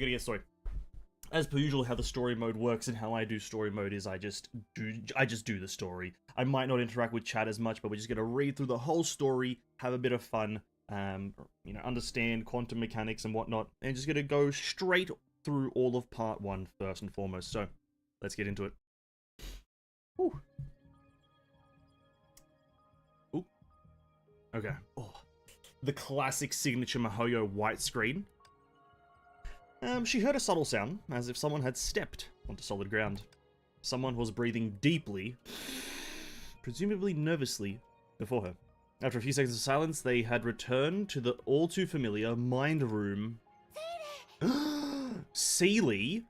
we're gonna get story. As per usual, how the story mode works and how I do story mode is I just do the story. I might not interact with chat as much, but we're just gonna read through the whole story, have a bit of fun, you know, understand quantum mechanics and whatnot, and just gonna go straight through all of part 1 first and foremost. So, let's get into it. Whew. Ooh. Okay. Oh. The classic signature MiHoYo white screen. She heard a subtle sound, as if someone had stepped onto solid ground. Someone was breathing deeply, presumably nervously, before her. After a few seconds of silence, they had returned to the all-too-familiar mind room. Seely?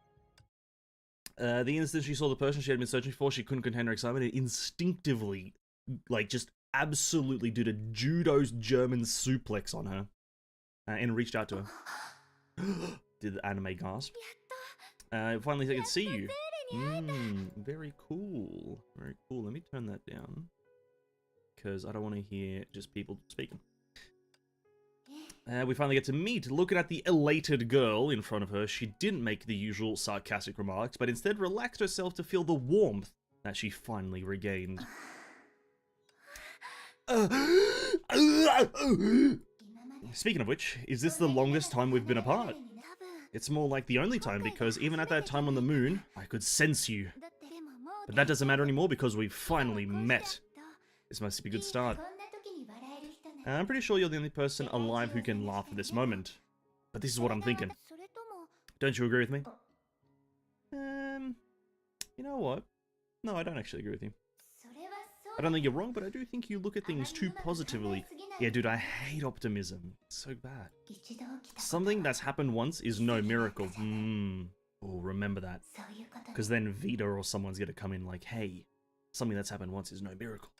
The instant she saw the person she had been searching for, she couldn't contain her excitement and instinctively, like, just absolutely did a judo's German suplex on her. And reached out to her. Did the anime gasp? Finally, I can see you. Very cool. Very cool. Let me turn that down. Because I don't want to hear just people speaking. We finally get to meet. Looking at the elated girl in front of her, she didn't make the usual sarcastic remarks, but instead relaxed herself to feel the warmth that she finally regained. Speaking of which, is this the longest time we've been apart? It's more like the only time, because even at that time on the moon, I could sense you. But that doesn't matter anymore because we've finally met. This must be a good start. I'm pretty sure you're the only person alive who can laugh at this moment. But this is what I'm thinking. Don't you agree with me? You know what? No, I don't actually agree with you. I don't think you're wrong, but I do think you look at things too positively. Yeah, dude, I hate optimism. It's so bad. Something that's happened once is no miracle. Oh, remember that. Because then Vita or someone's gonna come in like, hey, something that's happened once is no miracle.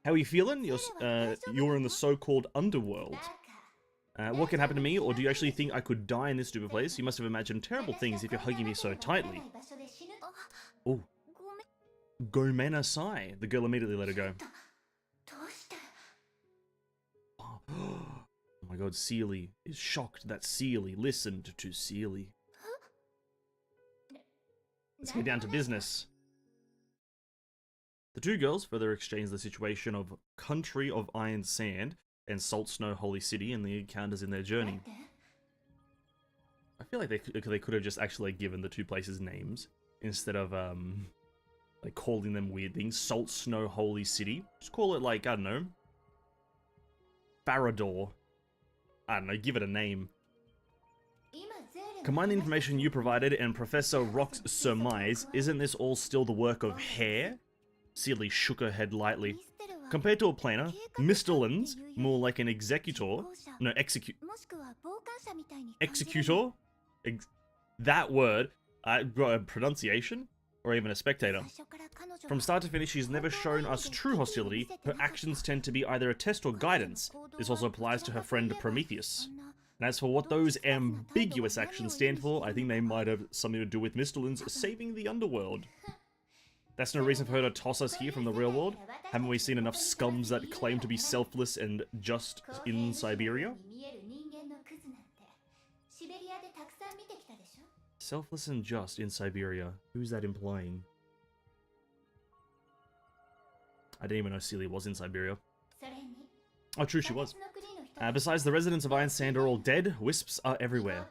How are you feeling? You're in the so-called underworld. What can happen to me, or do you actually think I could die in this stupid place? You must have imagined terrible things if you're hugging me so tightly. Oh. Gomenasai. The girl immediately let her go. Oh my god, Seely is shocked that Seely listened to Seely. Let's get down to business. The two girls further exchange the situation of Country of Iron Sand and Salt Snow Holy City and the encounters in their journey. I feel like they could have just actually given the two places names instead of like calling them weird things. Salt Snow Holy City. Just call it like, I don't know, Farador. I don't know, give it a name. Combine the information you provided and Professor Rock's surmise. Isn't this all still the work of hair? Seely shook her head lightly. Compared to a planner, Mr. Lin's more like an executor. No, executor? That word. Pronunciation? Or even a spectator. From start to finish, she's never shown us true hostility. Her actions tend to be either a test or guidance. This also applies to her friend Prometheus. And as for what those ambiguous actions stand for, I think they might have something to do with Mr. Lin's saving the underworld. That's no reason for her to toss us here from the real world. Haven't we seen enough scums that claim to be selfless and just in Siberia? Selfless and just in Siberia. Who's that implying? I didn't even know Seely was in Siberia. Oh, true, she was. Besides, the residents of Iron Sand are all dead. Wisps are everywhere.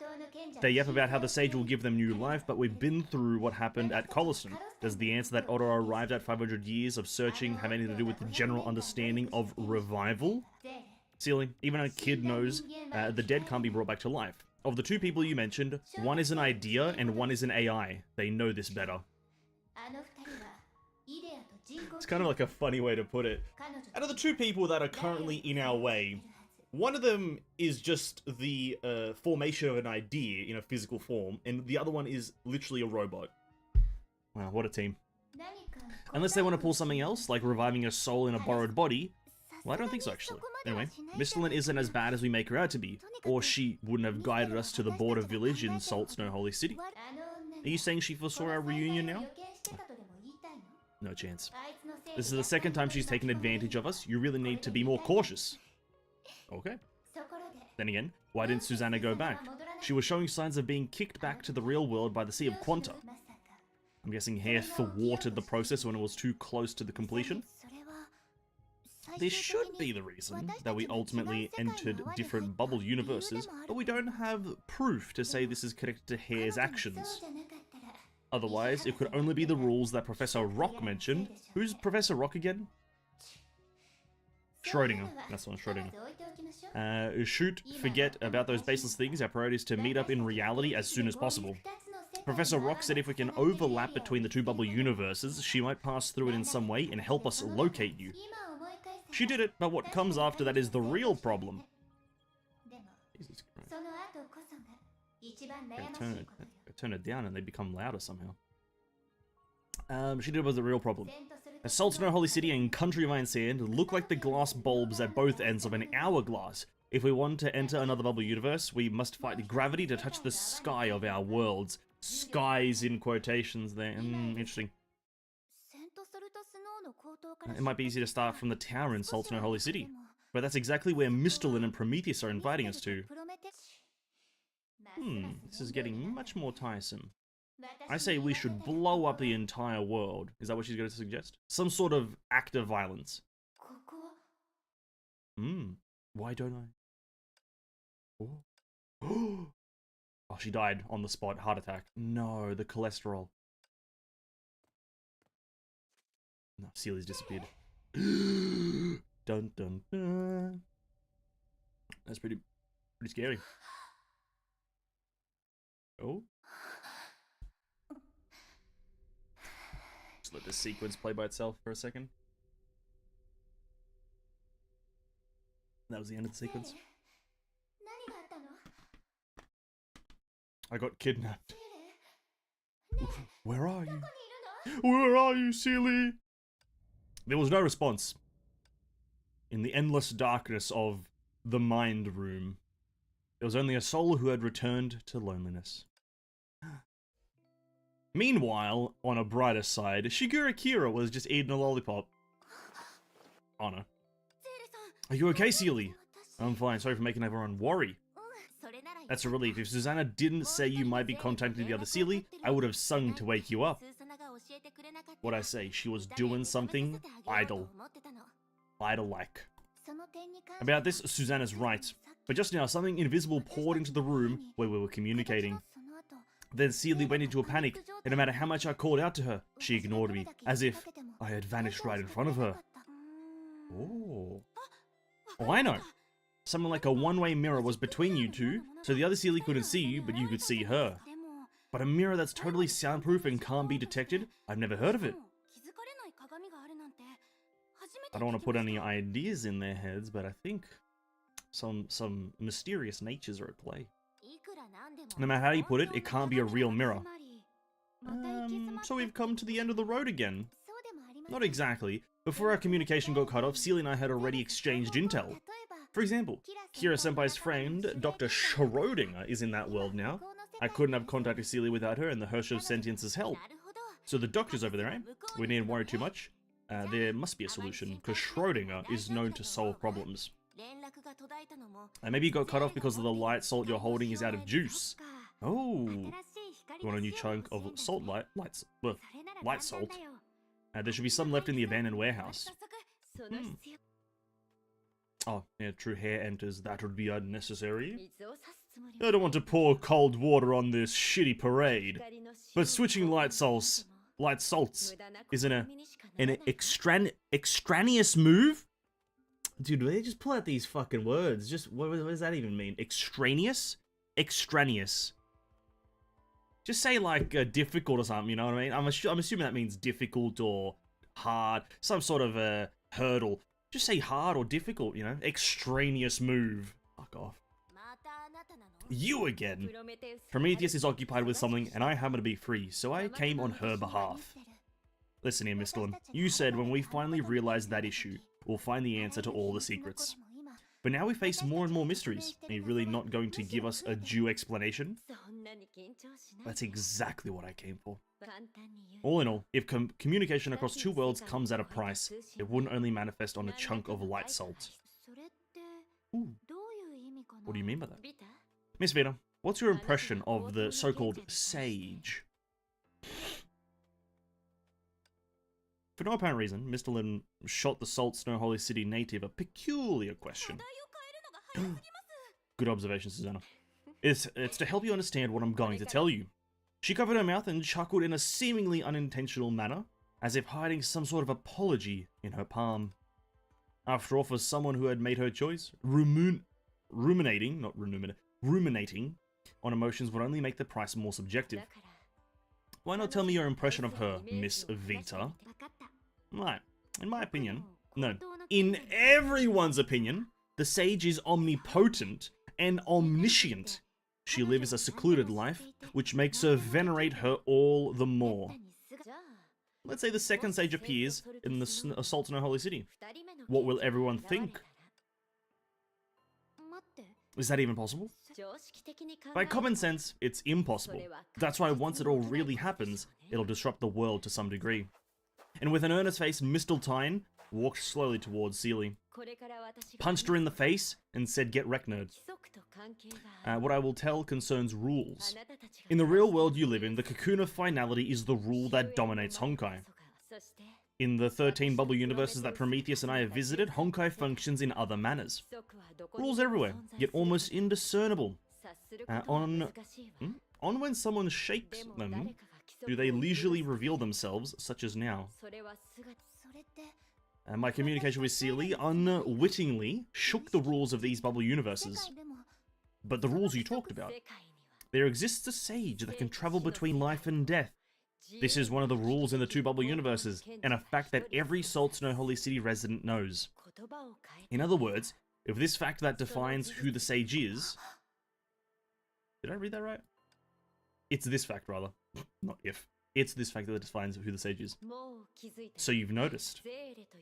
They yap about how the sage will give them new life, but we've been through what happened at Colosseum. Does the answer that Otto arrived at 500 years of searching have anything to do with the general understanding of revival? Seely, even a kid knows the dead can't be brought back to life. Of the two people you mentioned, one is an idea and one is an AI. They know this better. It's kind of like a funny way to put it. Out of the two people that are currently in our way, one of them is just the formation of an idea in a physical form, and the other one is literally a robot. Wow, what a team. Unless they want to pull something else, like reviving a soul in a borrowed body. Well, I don't think so, actually. Anyway, Miss Lynn isn't as bad as we make her out to be, or she wouldn't have guided us to the border village in Salt Snow Holy City. Are you saying she foresaw our reunion now? No chance. This is the second time she's taken advantage of us. You really need to be more cautious. Okay. Then again, why didn't Susanna go back? She was showing signs of being kicked back to the real world by the Sea of Quanta. I'm guessing Hair thwarted the process when it was too close to the completion. This should be the reason that we ultimately entered different bubble universes, but we don't have proof to say this is connected to Hair's actions. Otherwise, it could only be the rules that Professor Rock mentioned. Who's Professor Rock again? Schrödinger. That's one, Schrödinger. Shoot, forget about those baseless things. Our priority is to meet up in reality as soon as possible. Professor Rock said if we can overlap between the two bubble universes, she might pass through it in some way and help us locate you. She did it, but what comes after that is the real problem. Jesus Christ. Turn it down and they become louder somehow. She did it was the real problem. Assault Snow Holy City and Country of Iron Sand look like the glass bulbs at both ends of an hourglass. If we want to enter another bubble universe, we must fight gravity to touch the sky of our worlds. Skies in quotations there. Interesting. It might be easy to start from the tower in Salt Snow Holy City, but that's exactly where Mistolin and Prometheus are inviting us to. This is getting much more tiresome. I say we should blow up the entire world. Is that what she's going to suggest? Some sort of act of violence. Why don't I? Oh, she died on the spot. Heart attack. No, the cholesterol. No, Seely's disappeared. Dun dun dun. That's pretty scary. Oh. Just let this sequence play by itself for a second. That was the end of the sequence. I got kidnapped. Where are you? Where are you, Seely? There was no response. In the endless darkness of the mind room, there was only a soul who had returned to loneliness. Meanwhile, on a brighter side, Shigura Kira was just eating a lollipop. Anna. Are you okay, Seely? I'm fine, sorry for making everyone worry. That's a relief. If Susanna didn't say you might be contacting the other Seely, I would have sung to wake you up. What'd I say? She was doing something idle. Idle-like. About this, Susanna's right. But just now, something invisible poured into the room where we were communicating. Then Seely went into a panic, and no matter how much I called out to her, she ignored me, as if I had vanished right in front of her. Oh. Oh, I know. Something like a one-way mirror was between you two, so the other Seely couldn't see you, but you could see her. But a mirror that's totally soundproof and can't be detected? I've never heard of it. I don't want to put any ideas in their heads, but I think some mysterious natures are at play. No matter how you put it, it can't be a real mirror. So we've come to the end of the road again. Not exactly. Before our communication got cut off, Seely and I had already exchanged intel. For example, Kira-senpai's friend, Dr. Schrödinger, is in that world now. I couldn't have contacted Seely without her and the Hirsch of Sentience's help. So the doctor's over there, eh? We needn't worry too much. There must be a solution, because Schrödinger is known to solve problems. Maybe you got cut off because of the light salt you're holding is out of juice. Oh. You want a new chunk of salt light salt? There should be some left in the abandoned warehouse. Oh, yeah, true, Hair enters. That would be unnecessary. I don't want to pour cold water on this shitty parade. But switching light salts is an extraneous move? Dude, they just pull out these fucking words. Just, what does that even mean? Extraneous? Extraneous. Just say, like, difficult or something, you know what I mean? I'm assuming that means difficult or hard. Some sort of a hurdle. Just say hard or difficult, you know? Extraneous move. Fuck off. You again. Prometheus is occupied with something, and I happen to be free, so I came on her behalf. Listen here, Mr. Lim. You said when we finally realize that issue, we'll find the answer to all the secrets. But now we face more and more mysteries. Are you really not going to give us a due explanation? That's exactly what I came for. All in all, if communication across two worlds comes at a price, it wouldn't only manifest on a chunk of light salt. Ooh. What do you mean by that? Miss Vita, What's your impression of the so-called sage? For no apparent reason, Mr. Lin shot the Salt Snow Holy City native a peculiar question. Good observation, Susanna. It's to help you understand what I'm going to tell you. She covered her mouth and chuckled in a seemingly unintentional manner, as if hiding some sort of apology in her palm. After all, for someone who had made her choice, ruminating on emotions would only make the price more subjective. Why not tell me your impression of her, Miss Vita? Right, in my opinion, no, in everyone's opinion, the sage is omnipotent and omniscient. She lives a secluded life, which makes her venerate her all the more. Let's say the second sage appears in the Salt Snow Holy City. What will everyone think? Is that even possible? By common sense, it's impossible. That's why once it all really happens, it'll disrupt the world to some degree. And with an earnest face, Misteltein walked slowly towards Seelie, punched her in the face, and said, "Get wrecked, nerd. What I will tell concerns rules. In the real world you live in, the cocoon of finality is the rule that dominates Honkai. In the 13 bubble universes that Prometheus and I have visited, Honkai functions in other manners. Rules everywhere, yet almost indiscernible. On when someone shakes them, do they leisurely reveal themselves, such as now? My communication with Seelie unwittingly shook the rules of these bubble universes. But the rules you talked about. There exists a sage that can travel between life and death. This is one of the rules in the two bubble universes, and a fact that every Salt Snow Holy City resident knows. In other words, if this fact that defines who the sage is... Did I read that right? It's this fact, rather. Not if. It's this fact that defines who the sage is. So you've noticed.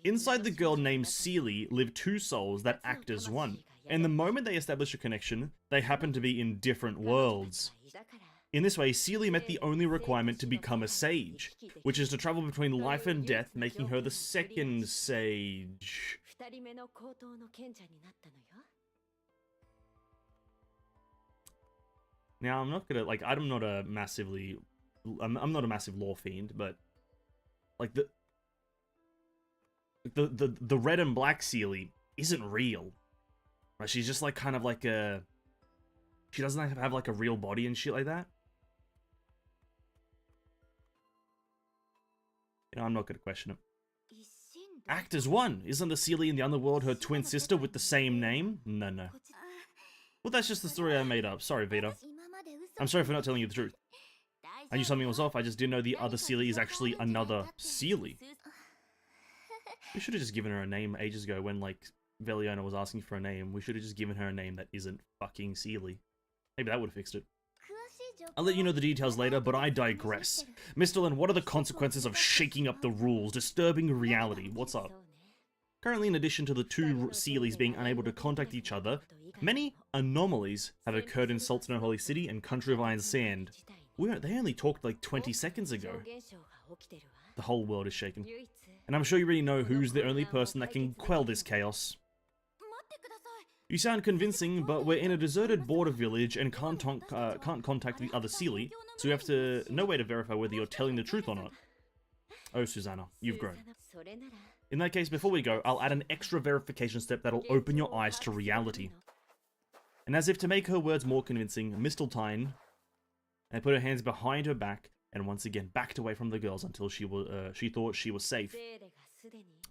Inside the girl named Seelie live two souls that act as one, and the moment they establish a connection, they happen to be in different worlds. In this way, Seelie met the only requirement to become a sage, which is to travel between life and death, making her the second sage. Now, I'm not gonna, like, I'm not a massive lore fiend, but, like, the red and black Seelie isn't real. Right? She's just, like, kind of like a... She doesn't have, like, a real body and shit like that. You know, I'm not gonna question it. Act as one! Isn't the Seelie in the underworld her twin sister with the same name? No. Well, that's just the story I made up. Sorry, Vita. I'm sorry for not telling you the truth. I knew something was off, I just didn't know the other Seelie is actually another Seelie. We should have just given her a name ages ago when, like, Veliona was asking for a name. We should have just given her a name that isn't fucking Seelie. Maybe that would have fixed it. I'll let you know the details later, but I digress. Mr. Lin, what are the consequences of shaking up the rules, disturbing reality? What's up? Currently, in addition to the two Seelies being unable to contact each other, many anomalies have occurred in Salt Snow Holy City and Country of Iron Sand. They only talked like 20 seconds ago. The whole world is shaken. And I'm sure you already know who's the only person that can quell this chaos. You sound convincing, but we're in a deserted border village and can't contact the other Seelie, so you have no way to verify whether you're telling the truth or not. Oh, Susanna, you've grown. In that case, before we go, I'll add an extra verification step that'll open your eyes to reality. And as if to make her words more convincing, Misteltein put her hands behind her back and once again backed away from the girls until she thought she was safe.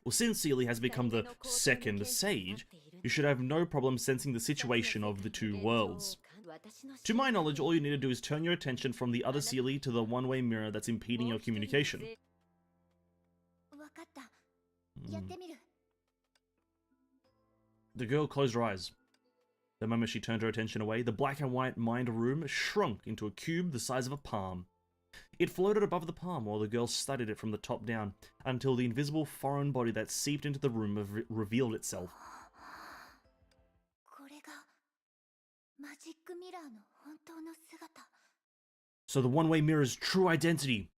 Well, since Seelie has become the second sage, you should have no problem sensing the situation of the two worlds. To my knowledge, all you need to do is turn your attention from the other Seelie to the one-way mirror that's impeding your communication. The girl closed her eyes. The moment she turned her attention away, the black and white mind room shrunk into a cube the size of a palm. It floated above the palm while the girl studied it from the top down, until the invisible foreign body that seeped into the room revealed itself. So the one-way mirror's true identity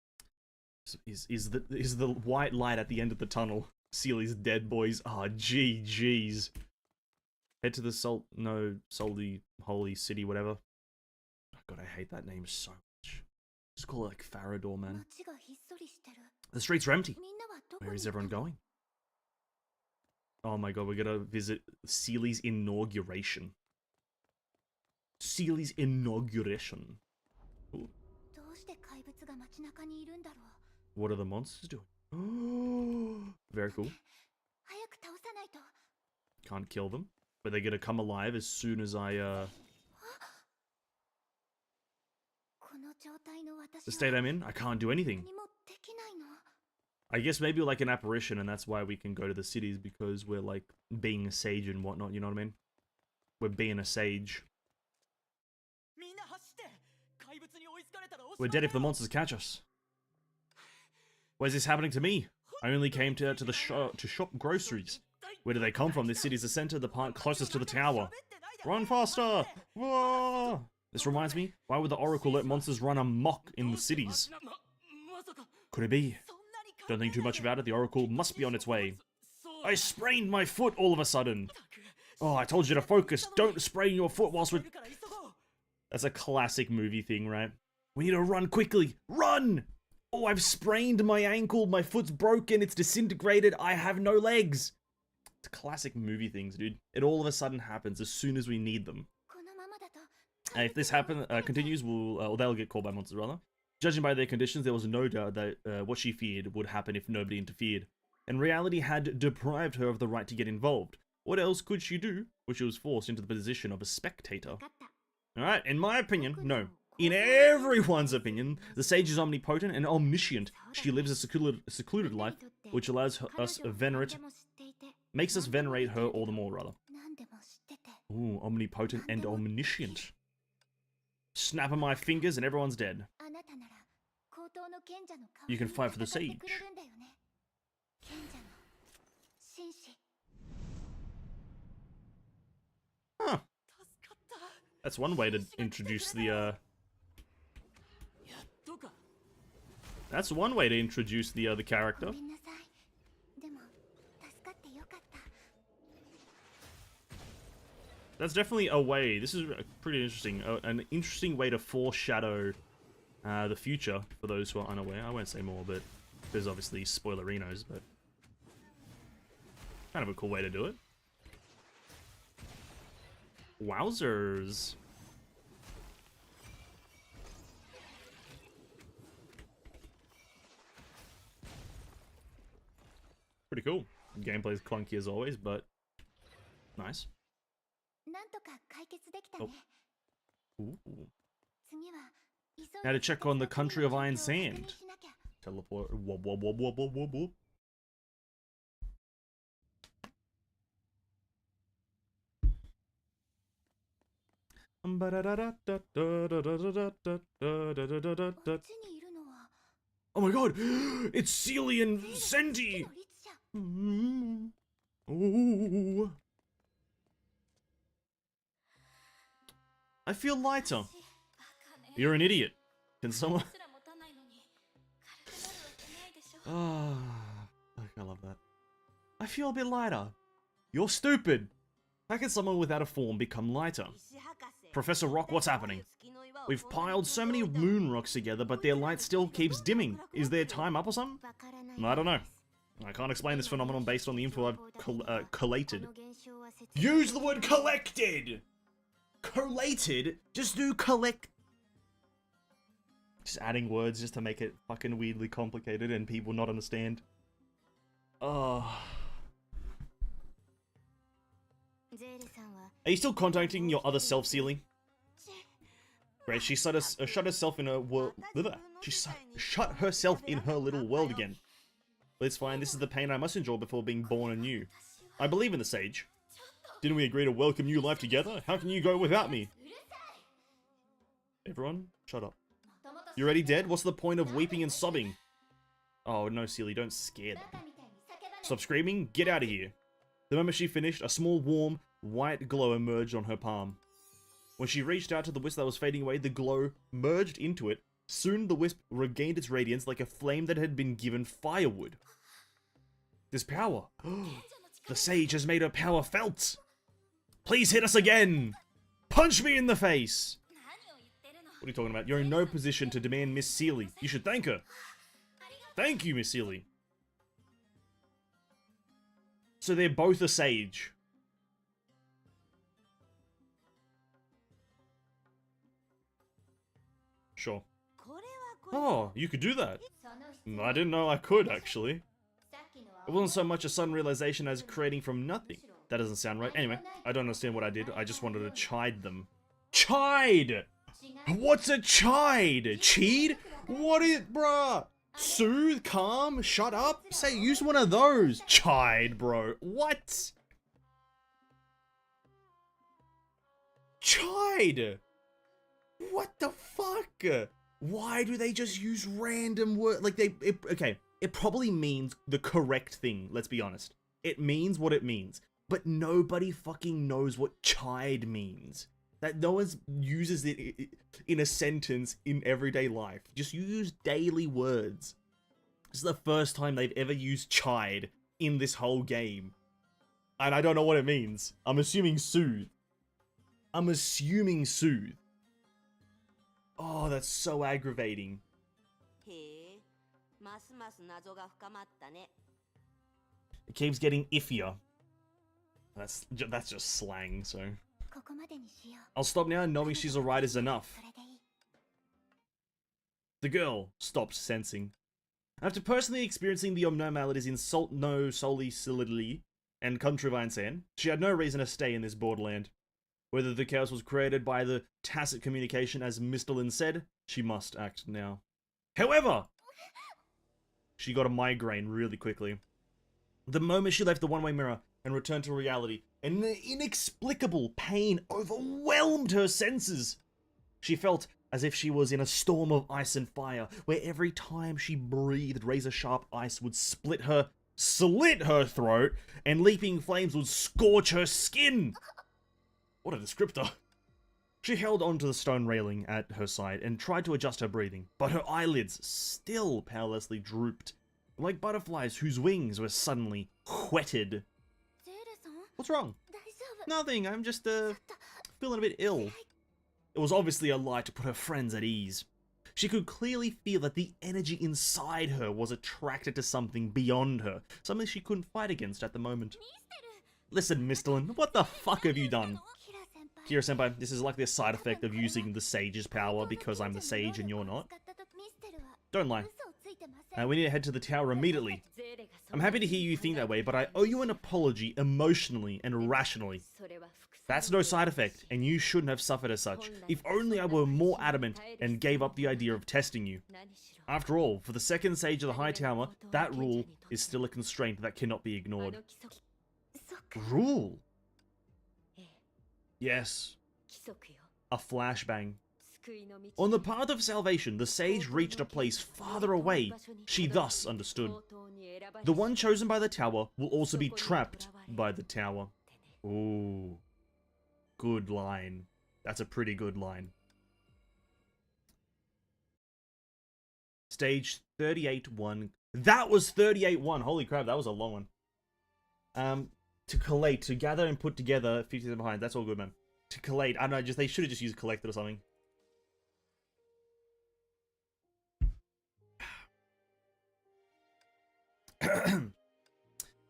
is the white light at the end of the tunnel. Seelie's dead, boys. Ah, GG's. Head to the Salty Holy City, whatever. God, I hate that name so much. Just call it like Farador, man. The streets are empty. Where is everyone going? Oh my god, we're gonna visit Seely's inauguration. Seely's inauguration. Ooh. What are the monsters doing? Very cool. Can't kill them, but they're gonna come alive as soon as I, The state I'm in, I can't do anything. I guess maybe like an apparition, and that's why we can go to the cities, because we're like being a sage and whatnot, you know what I mean? We're being a sage. We're dead if the monsters catch us. Why is this happening to me? I only came to the to shop groceries. Where do they come from? This city's the center, the part closest to the tower. Run faster! Whoa! This reminds me, why would the Oracle let monsters run amok in the cities? Could it be? Don't think too much about it, the Oracle must be on its way. I sprained my foot all of a sudden. Oh, I told you to focus. Don't sprain your foot whilst we're... That's a classic movie thing, right? We need to run quickly. Run! Oh, I've sprained my ankle. My foot's broken. It's disintegrated. I have no legs. It's classic movie things, dude. It all of a sudden happens as soon as we need them. And if this continues, or they'll get caught by monsters, rather. Judging by their conditions, there was no doubt that what she feared would happen if nobody interfered. And reality had deprived her of the right to get involved. What else could she do? Well, she was forced into the position of a spectator. Alright, in my opinion, no. In everyone's opinion, the sage is omnipotent and omniscient. She lives a secluded life, which allows makes us venerate her all the more, rather. Ooh, omnipotent and omniscient. Snap of my fingers and everyone's dead. You can fight for the sage. Huh. That's one way to introduce the, That's one way to introduce the other character. That's definitely a way. This is pretty interesting. An interesting way to foreshadow the future for those who are unaware. I won't say more, but there's obviously spoilerinos, but kind of a cool way to do it. Wowzers. Pretty cool. Gameplay's clunky as always, but nice. Oh. Ooh. Now to check on the country of Iron Sand. Teleport. Whoop, whoop, whoop, whoop, whoop, whoop, whoop. Oh my god! It's Seely and Senti! Ooh. I feel lighter. You're an idiot. Can someone... Oh, I love that. I feel a bit lighter. You're stupid. How can someone without a form become lighter? Professor Rock, what's happening? We've piled so many moon rocks together, but their light still keeps dimming. Is their time up or something? I don't know. I can't explain this phenomenon based on the info I've collated. Use the word collected! Collated? Just do collect. Just adding words just to make it fucking weirdly complicated and people not understand. Oh. Are you still contacting your other self, Seely? Great, she shut herself in her world. She shut herself in her little world again. But it's fine, this is the pain I must endure before being born anew. I believe in the sage. Didn't we agree to welcome new life together? How can you go without me? Everyone, shut up. You already dead? What's the point of weeping and sobbing? Oh no, Seely, don't scare them. Stop screaming, get out of here. The moment she finished, a small, warm, white glow emerged on her palm. When she reached out to the wisp that was fading away, the glow merged into it. Soon the wisp regained its radiance like a flame that had been given firewood. This power. The sage has made her power felt. Please hit us again. Punch me in the face. What are you talking about? You're in no position to demand Miss Seeley. You should thank her. Thank you, Miss Seeley. So they're both a sage. Sure. Oh, you could do that. I didn't know I could, actually. It wasn't so much a sudden realization as creating from nothing. That doesn't sound right. Anyway, I don't understand what I did. I just wanted to chide them. Chide! What's a chide? Cheed? What is, bruh? Soothe? Calm? Shut up? Say, use one of those. Chide, bro. What? Chide! What the fuck? Why do they just use random words? Like, okay, it probably means the correct thing, let's be honest. It means what it means. But nobody fucking knows what chide means. That no one uses it in a sentence in everyday life. Just use daily words. This is the first time they've ever used chide in this whole game. And I don't know what it means. I'm assuming soothe. I'm assuming soothe. Oh, that's so aggravating. It keeps getting iffier. That's just slang, so... I'll stop now, knowing she's alright is enough. The girl stopped sensing. After personally experiencing the abnormalities in Solidity and Countrywine Sand, she had no reason to stay in this borderland. Whether the chaos was created by the tacit communication as Mr. Lin said, she must act now. However, she got a migraine really quickly. The moment she left the one-way mirror and returned to reality, an inexplicable pain overwhelmed her senses. She felt as if she was in a storm of ice and fire, where every time she breathed, razor-sharp ice would slit her throat, and leaping flames would scorch her skin. What a descriptor. She held onto the stone railing at her side and tried to adjust her breathing, but her eyelids still powerlessly drooped, like butterflies whose wings were suddenly whetted. What's wrong? Nothing, I'm just, feeling a bit ill. It was obviously a lie to put her friends at ease. She could clearly feel that the energy inside her was attracted to something beyond her, something she couldn't fight against at the moment. Listen, Mr. Lin, what the fuck have you done? Kira-senpai, this is likely a side effect of using the sage's power because I'm the sage and you're not. Don't lie. We need to head to the tower immediately. I'm happy to hear you think that way, but I owe you an apology emotionally and rationally. That's no side effect, and you shouldn't have suffered as such. If only I were more adamant and gave up the idea of testing you. After all, for the second sage of the High Tower, that rule is still a constraint that cannot be ignored. Rule? Yes. A flashbang. On the path of salvation, the sage reached a place farther away. She thus understood. The one chosen by the tower will also be trapped by the tower. Ooh. Good line. That's a pretty good line. Stage 38-1. That was 38-1. Holy crap, that was a long one. To collate, to gather and put together 50 behind. That's all good, man. To collate. I don't know, they should have just used collected or something.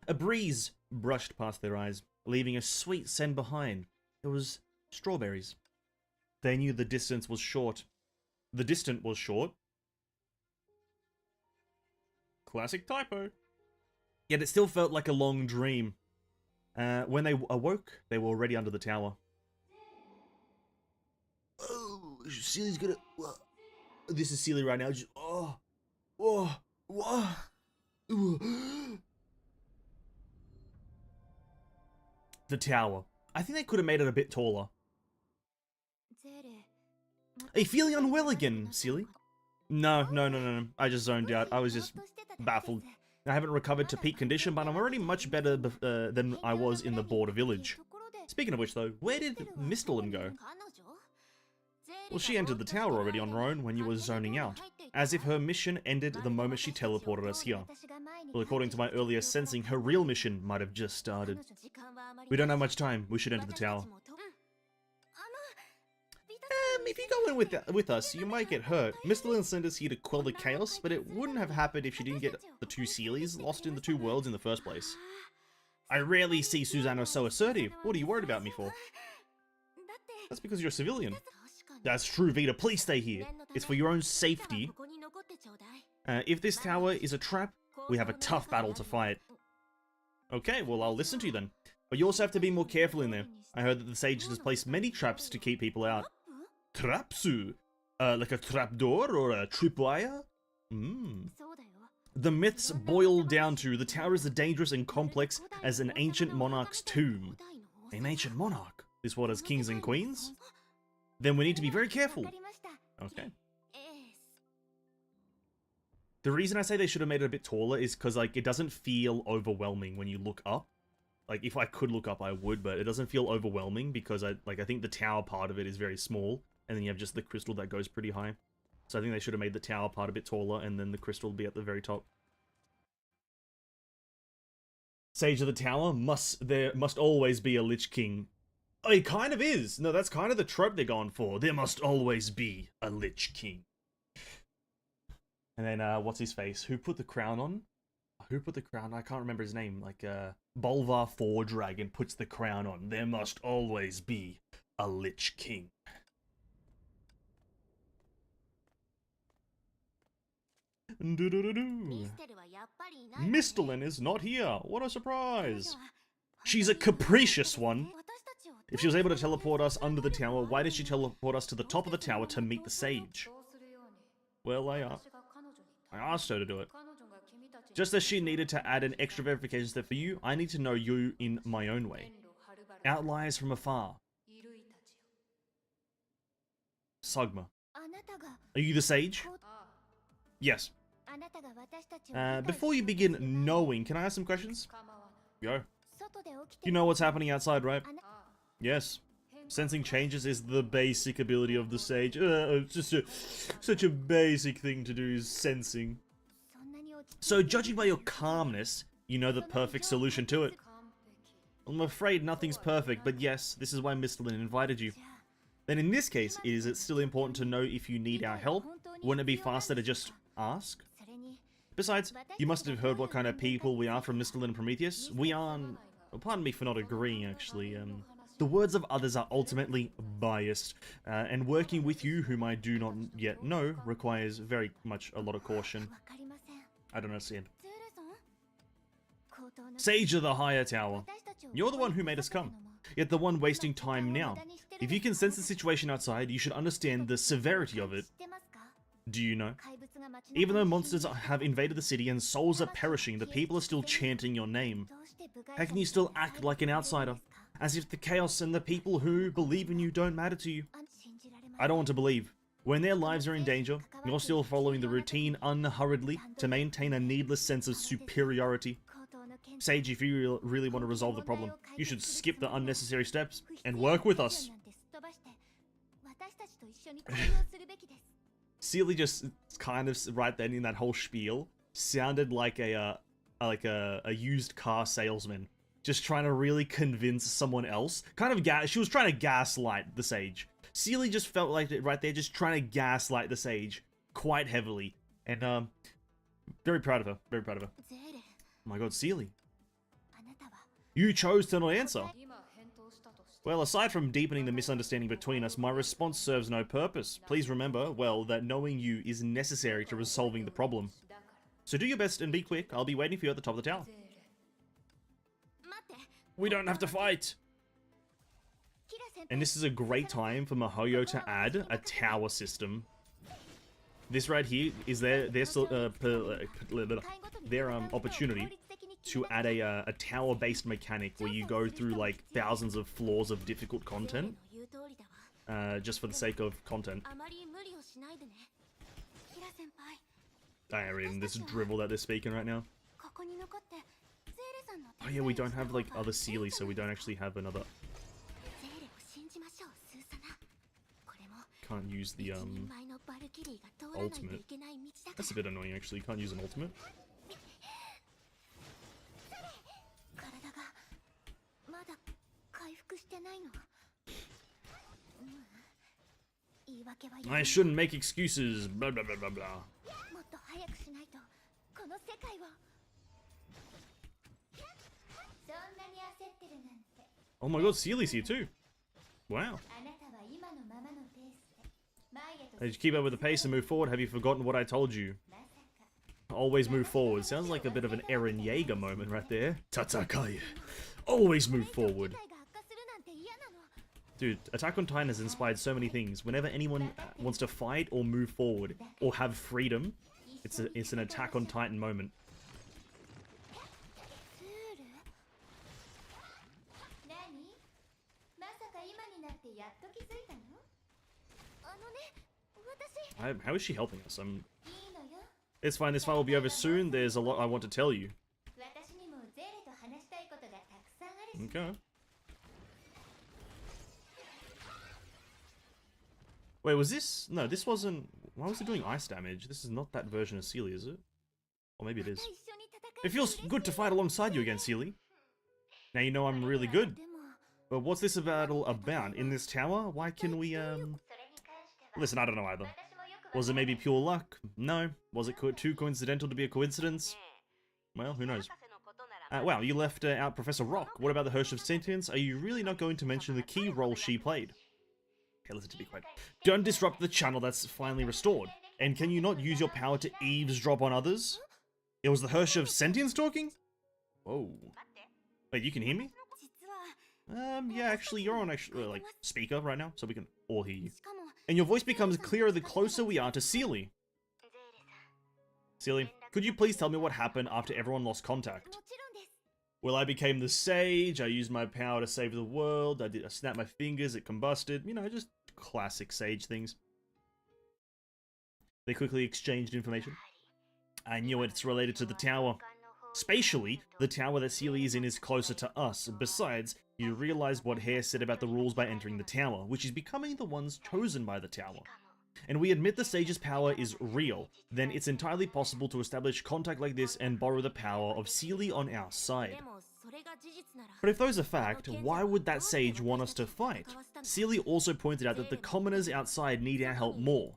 A breeze brushed past their eyes, leaving a sweet scent behind. It was strawberries. They knew the distance was short. The distant was short. Classic typo. Yet it still felt like a long dream. When they awoke, they were already under the tower. Oh, Seely's gonna... This is Seely right now. Just, The tower. I think they could have made it a bit taller. Are you feeling unwell again, Seely? No. I just zoned out. I was just baffled. I haven't recovered to peak condition, but I'm already much better than I was in the border village. Speaking of which, though, where did Mr. Lin go? Well, she entered the tower already on her own when you were zoning out, as if her mission ended the moment she teleported us here. Well, according to my earlier sensing, her real mission might have just started. We don't have much time. We should enter the tower. If you go in with us, you might get hurt. Mr. Lin sent us here to quell the chaos, but it wouldn't have happened if she didn't get the two Seelies lost in the two worlds in the first place. I rarely see Susanna so assertive. What are you worried about me for? That's because you're a civilian. That's true, Vita. Please stay here. It's for your own safety. If this tower is a trap, we have a tough battle to fight. Okay, well, I'll listen to you then. But you also have to be more careful in there. I heard that the sage has placed many traps to keep people out. Trapsu? Like a trapdoor or a tripwire? The myths boil down to the tower is as dangerous and complex as an ancient monarch's tomb. An ancient monarch? This what, as kings and queens? Then we need to be very careful. Okay. The reason I say they should have made it a bit taller is because, like, it doesn't feel overwhelming when you look up. Like, if I could look up, I would, but it doesn't feel overwhelming because I think the tower part of it is very small, and then you have just the crystal that goes pretty high. So I think they should have made the tower part a bit taller, and then the crystal be at the very top. Sage of the Tower, there must always be a Lich King. Oh, it kind of is. No, that's kind of the trope they're going for. There must always be a Lich King. And then, what's his face? Who put the crown on? Who put the crown? I can't remember his name. Like, Bolvar 4 Dragon puts the crown on. There must always be a Lich King. Mr. Lin is not here. What a surprise. She's a capricious one. If she was able to teleport us under the tower, why did she teleport us to the top of the tower to meet the sage? Well, I asked her to do it. Just as she needed to add an extra verification step for you, I need to know you in my own way. Outliers from afar. Sugma. Are you the sage? Yes. Before you begin knowing, can I ask some questions? Go. You know what's happening outside, right? Yes. Sensing changes is the basic ability of the sage. It's just such a basic thing to do is sensing. So judging by your calmness, you know the perfect solution to it. I'm afraid nothing's perfect, but yes, this is why Mr. Lin invited you. Then in this case, is it still important to know if you need our help? Wouldn't it be faster to just ask? Besides, you must have heard what kind of people we are from Mr. Lin and Prometheus. We aren't... Well, pardon me for not agreeing, actually. The words of others are ultimately biased, and working with you, whom I do not yet know, requires very much a lot of caution. I don't understand. Sage of the Higher Tower. You're the one who made us come, yet the one wasting time now. If you can sense the situation outside, you should understand the severity of it. Do you know? Even though monsters have invaded the city and souls are perishing, the people are still chanting your name. How can you still act like an outsider? As if the chaos and the people who believe in you don't matter to you. I don't want to believe. When their lives are in danger, you're still following the routine unhurriedly to maintain a needless sense of superiority. Sage, if you really want to resolve the problem, you should skip the unnecessary steps and work with us. Seely just kind of right then in that whole spiel sounded like a used car salesman, just trying to really convince someone else. She was trying to gaslight the sage. Seely just felt like it right there, just trying to gaslight the sage quite heavily, and very proud of her. Very proud of her. Oh my God, Seely, you chose to not answer. Well, aside from deepening the misunderstanding between us, my response serves no purpose. Please remember, well, that knowing you is necessary to resolving the problem. So do your best and be quick. I'll be waiting for you at the top of the tower. We don't have to fight! And this is a great time for Mihoyo to add a tower system. This right here is their opportunity to add a tower-based mechanic where you go through like thousands of floors of difficult content, just for the sake of content. Diarrhea and this drivel that they're speaking right now. Oh yeah, we don't have like other Seely, so we don't actually have another. Can't use the ultimate. That's a bit annoying actually. Can't use an ultimate. I shouldn't make excuses, blah blah blah blah blah. Oh my god, Seely's here too. Wow. Did you keep up with the pace and move forward? Have you forgotten what I told you? Always move forward. Sounds like a bit of an Eren Yeager moment right there. Tatakai. Always move forward. Dude, Attack on Titan has inspired so many things. Whenever anyone wants to fight or move forward or have freedom, it's an Attack on Titan moment. How is she helping us? It's fine, this fight will be over soon. There's a lot I want to tell you. Okay. Wait, was this? No, this wasn't... Why was it doing ice damage? This is not that version of Seely, is it? Or maybe it is. It feels good to fight alongside you again, Seely. Now you know I'm really good. But what's this battle about? In this tower? Why can we, Listen, I don't know either. Was it maybe pure luck? No. Was it too coincidental to be a coincidence? Well, who knows? Wow, you left out Professor Rock. What about the Hirsch of Sentience? Are you really not going to mention the key role she played? Okay, listen to me quiet. Don't disrupt the channel that's finally restored. And can you not use your power to eavesdrop on others? It was the Hirsch of Sentience talking? Whoa. Wait, you can hear me? Yeah, actually, you're on like speaker right now, so we can all hear you. And your voice becomes clearer the closer we are to Seely. Seely, could you please tell me what happened after everyone lost contact? Well, I became the sage, I used my power to save the world, I snapped my fingers, it combusted, you know, just classic sage things. They quickly exchanged information. I knew it's related to the tower. Spatially, the tower that Seely is in is closer to us. Besides, you realize what Hare said about the rules by entering the tower, which is becoming the ones chosen by the tower. And we admit the sage's power is real, then it's entirely possible to establish contact like this and borrow the power of Seely on our side. But if those are fact, why would that sage want us to fight? Seely also pointed out that the commoners outside need our help more.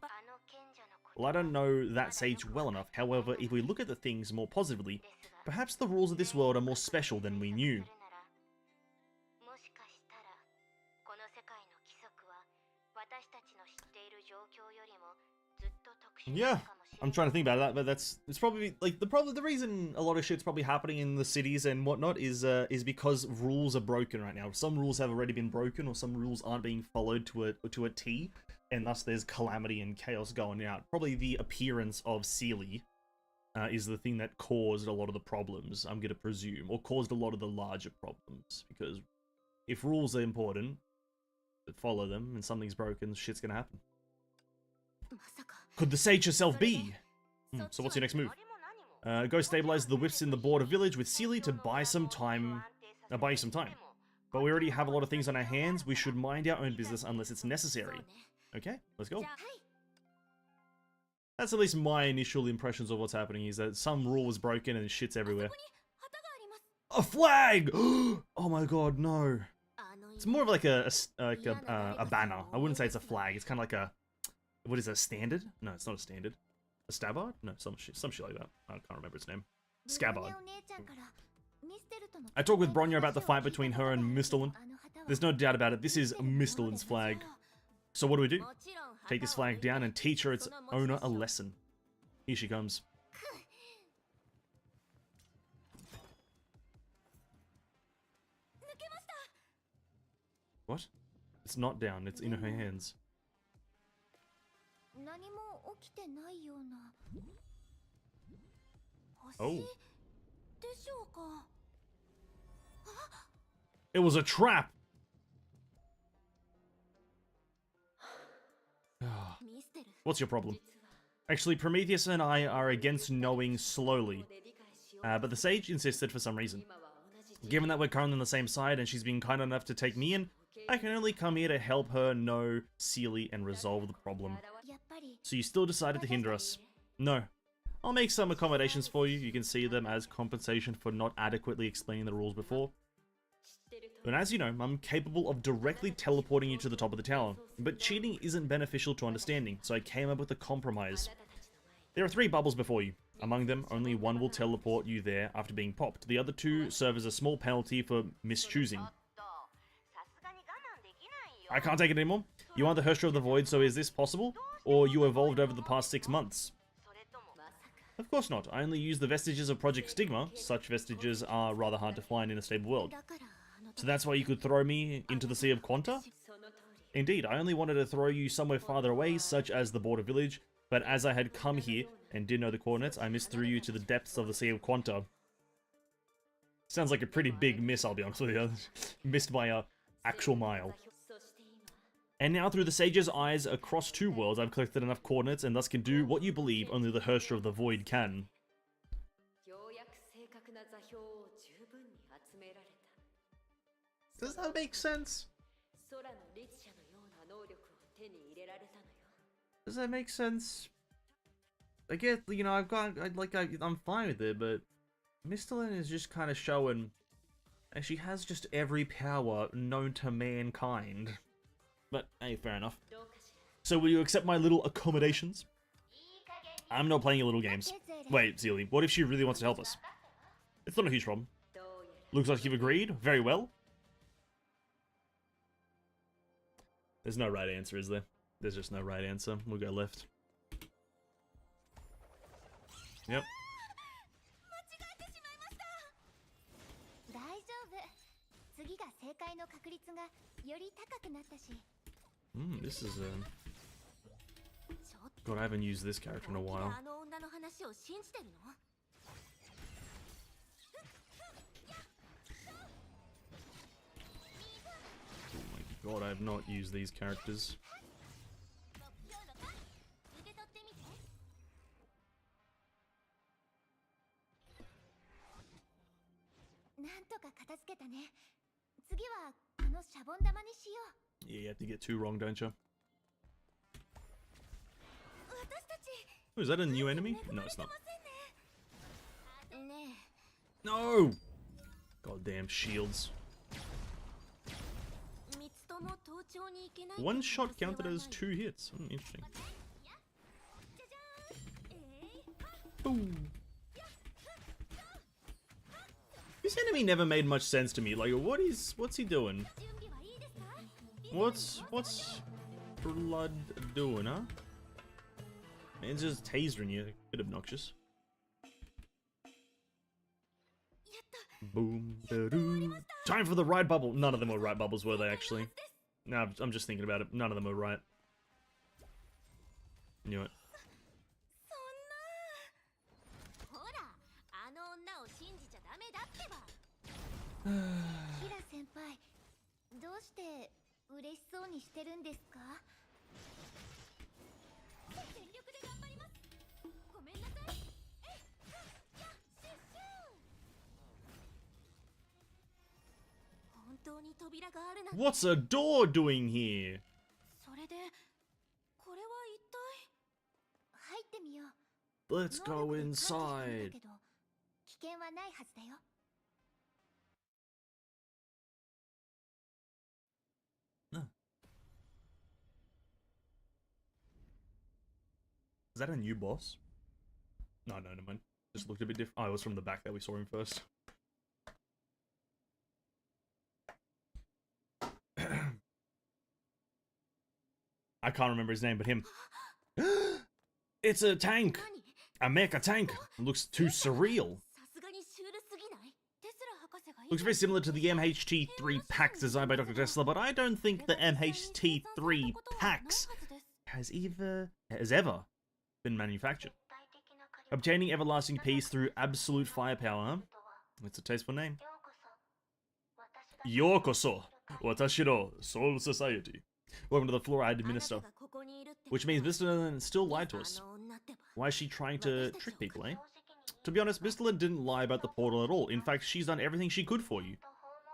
Well, I don't know that sage well enough, however, if we look at the things more positively, perhaps the rules of this world are more special than we knew. Yeah, I'm trying to think about that, but it's probably like the reason a lot of shit's probably happening in the cities and whatnot is because rules are broken right now. Some rules have already been broken, or some rules aren't being followed to a T, and thus there's calamity and chaos going out. Probably the appearance of Seely is the thing that caused a lot of the problems, I'm gonna presume, or caused a lot of the larger problems. Because if rules are important, follow them, and something's broken, shit's gonna happen. Could the sage herself be? So what's your next move? Go stabilize the whips in the border village with Seely to buy some time. Buy you some time. But we already have a lot of things on our hands. We should mind our own business unless it's necessary. Okay, let's go. That's at least my initial impressions of what's happening, is that some rule was broken and shit's everywhere. A flag! Oh my god, no. It's more of like a banner. I wouldn't say it's a flag. It's kind of like a... What is that, standard? No, it's not a standard. A stabard? No, some shit like that. I can't remember its name. Scabbard. I talked with Bronya about the fight between her and Mistalin. There's no doubt about it, this is Mistalin's flag. So what do? Take this flag down and teach her its owner a lesson. Here she comes. What? It's not down, it's in her hands. Oh. It was a trap! What's your problem? Actually, Prometheus and I are against knowing slowly. But the sage insisted for some reason. Given that we're currently on the same side and she's been kind enough to take me in, I can only come here to help her know Seely and resolve the problem. So you still decided to hinder us? No. I'll make some accommodations for you. You can see them as compensation for not adequately explaining the rules before. And as you know, I'm capable of directly teleporting you to the top of the tower, but cheating isn't beneficial to understanding, so I came up with a compromise. There are 3 bubbles before you. Among them, only one will teleport you there after being popped. The other 2 serve as a small penalty for mischoosing. I can't take it anymore. You are the Herstra of the Void, so is this possible? Or you evolved over the past 6 months? Of course not. I only use the vestiges of Project Stigma. Such vestiges are rather hard to find in a stable world. So that's why you could throw me into the Sea of Quanta? Indeed, I only wanted to throw you somewhere farther away, such as the border village, but as I had come here and did know the coordinates, I misthrew you to the depths of the Sea of Quanta. Sounds like a pretty big miss, I'll be honest with you. Missed by a actual mile. And now through the Sage's eyes across 2 worlds, I've collected enough coordinates and thus can do what you believe only the Herstra of the Void can. Does that make sense? Does that make sense? I get, you know, I'm fine with it, but Misthalin is just kind of showing, and she has just every power known to mankind. But hey, fair enough. So will you accept my little accommodations? I'm not playing your little games. Wait, Zealy, what if she really wants to help us? It's not a huge problem. Looks like you've agreed. Very well. There's no right answer, is there? There's just no right answer. We'll go left. Yep. This is God, I haven't used this character in a while. Oh my god, I have not used these characters. Yeah, you have to get 2 wrong, don't you? Oh, is that a new enemy? No, it's not. No! Goddamn shields. One shot counted as 2 hits. Interesting. Boom. This enemy never made much sense to me. Like, what's he doing? What's Blood doing, huh? Man's just tasering you. A bit obnoxious. Boom. Da-doo. Time for the right bubble. None of them were right bubbles, were they, actually? No, I'm just thinking about it. None of them were right. Knew it. What's a door doing here? Let's go inside. No. Is that a new boss? No, never mind. Just looked a bit different. Oh, it was from the back that we saw him first. I can't remember his name, but him. It's a tank! A mecha tank! It looks too surreal. Looks very similar to the MHT3 PAX designed by Dr. Tesla, but I don't think the MHT3 PAX has ever been manufactured. Obtaining everlasting peace through absolute firepower, huh? It's a tasteful name. Yokoso, watashi no Soul Society. Welcome to the floor I administer. Which means Misthalin still lied to us. Why is she trying to trick people, eh? To be honest, Misthalin didn't lie about the portal at all. In fact, she's done everything she could for you.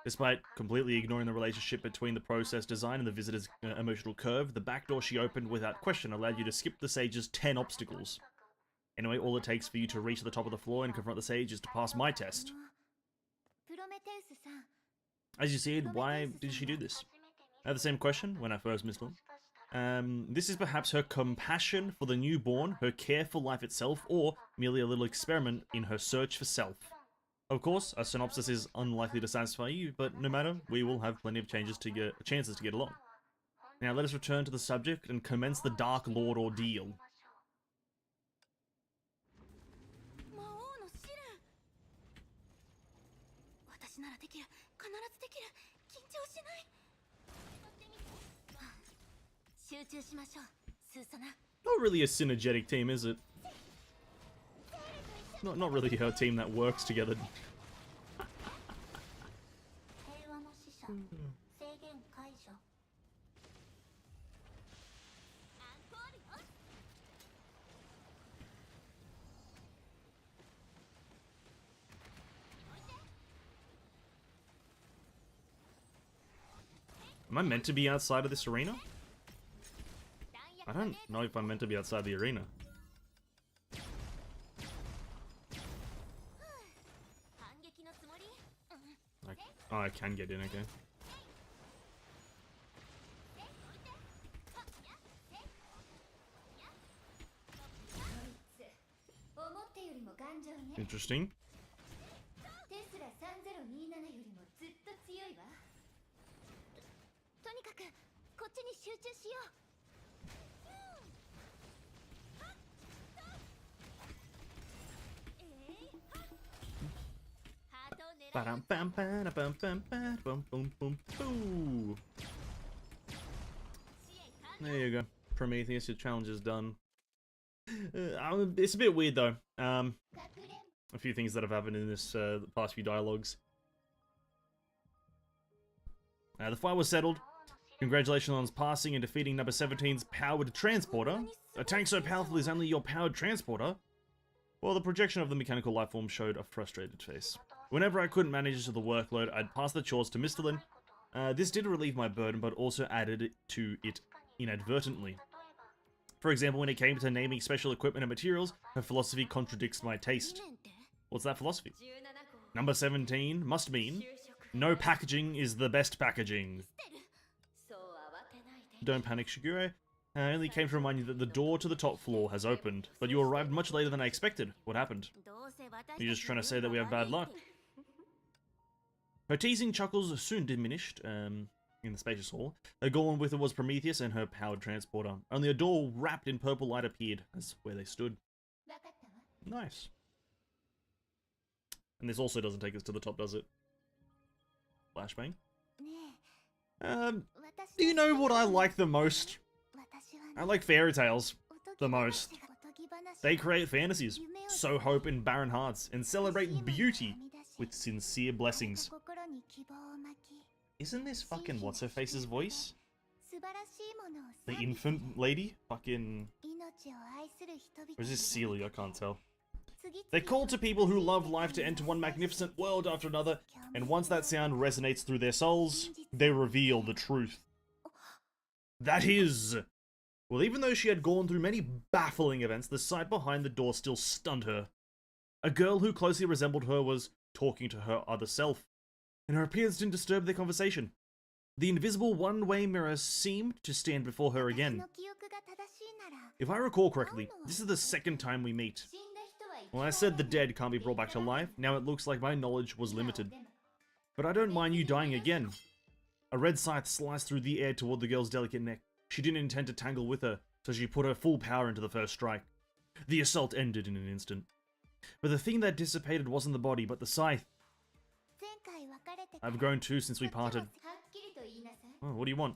Despite completely ignoring the relationship between the process design and the visitor's emotional curve, the back door she opened without question allowed you to skip the sage's 10 obstacles. Anyway, all it takes for you to reach the top of the floor and confront the sage is to pass my test. As you see, why did she do this? I had the same question when I first missed one. This is perhaps her compassion for the newborn, her care for life itself, or merely a little experiment in her search for self. Of course, a synopsis is unlikely to satisfy you, but no matter, we will have plenty of chances to get along. Now let us return to the subject and commence the Dark Lord ordeal. Not really a synergetic team, is it? Not really a team that works together. Am I meant to be outside of this arena? I don't know if I'm meant to be outside the arena. Oh, I can get in, okay. Interesting. There you go. Prometheus, your challenge is done. It's a bit weird though. A few things that have happened in this the past few dialogues. The fight was settled. Congratulations on his passing and defeating number 17's powered transporter. A tank so powerful is only your powered transporter. Well, the projection of the mechanical lifeform showed a frustrated face. Whenever I couldn't manage the workload, I'd pass the chores to Mr. Lin. This did relieve my burden, but also added to it inadvertently. For example, when it came to naming special equipment and materials, her philosophy contradicts my taste. What's that philosophy? Number 17 must mean, no packaging is the best packaging. Don't panic, Shigure. I only came to remind you that the door to the top floor has opened, but you arrived much later than I expected. What happened? You're just trying to say that we have bad luck. Her teasing chuckles soon diminished, in the spacious hall. Gone with her was Prometheus and her powered transporter. Only a door wrapped in purple light appeared, as where they stood. Nice. And this also doesn't take us to the top, does it? Flashbang. Do you know what I like the most? I like fairy tales the most. They create fantasies, sow hope in barren hearts, and celebrate beauty with sincere blessings. Isn't this fucking what's-her-face's voice? The infant lady? Fucking... Or is this Sealy? I can't tell. They call to people who love life to enter one magnificent world after another, and once that sound resonates through their souls, they reveal the truth. That is... Well, even though she had gone through many baffling events, the sight behind the door still stunned her. A girl who closely resembled her was talking to her other self, and her appearance didn't disturb their conversation. The invisible one-way mirror seemed to stand before her again. If I recall correctly, this is the second time we meet. When I said the dead can't be brought back to life, now it looks like my knowledge was limited. But I don't mind you dying again. A red scythe sliced through the air toward the girl's delicate neck. She didn't intend to tangle with her, so she put her full power into the first strike. The assault ended in an instant. But the thing that dissipated wasn't the body, but the scythe. I've grown too since we parted. Oh, what do you want?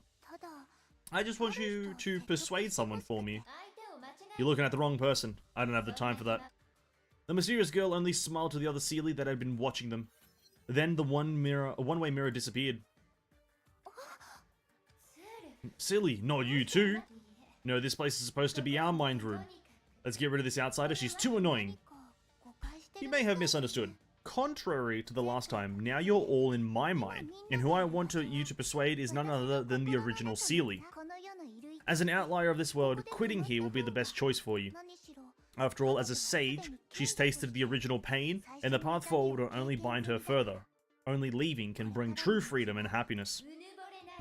I just want you to persuade someone for me. You're looking at the wrong person. I don't have the time for that. The mysterious girl only smiled to the other Sealy that had been watching them. Then the one-way mirror disappeared. Silly, not you too. No, this place is supposed to be our mind room. Let's get rid of this outsider, she's too annoying. You may have misunderstood. Contrary to the last time, now you're all in my mind, and who I want you to persuade is none other than the original Sealy. As an outlier of this world, quitting here will be the best choice for you. After all, as a sage, she's tasted the original pain, and the path forward will only bind her further. Only leaving can bring true freedom and happiness.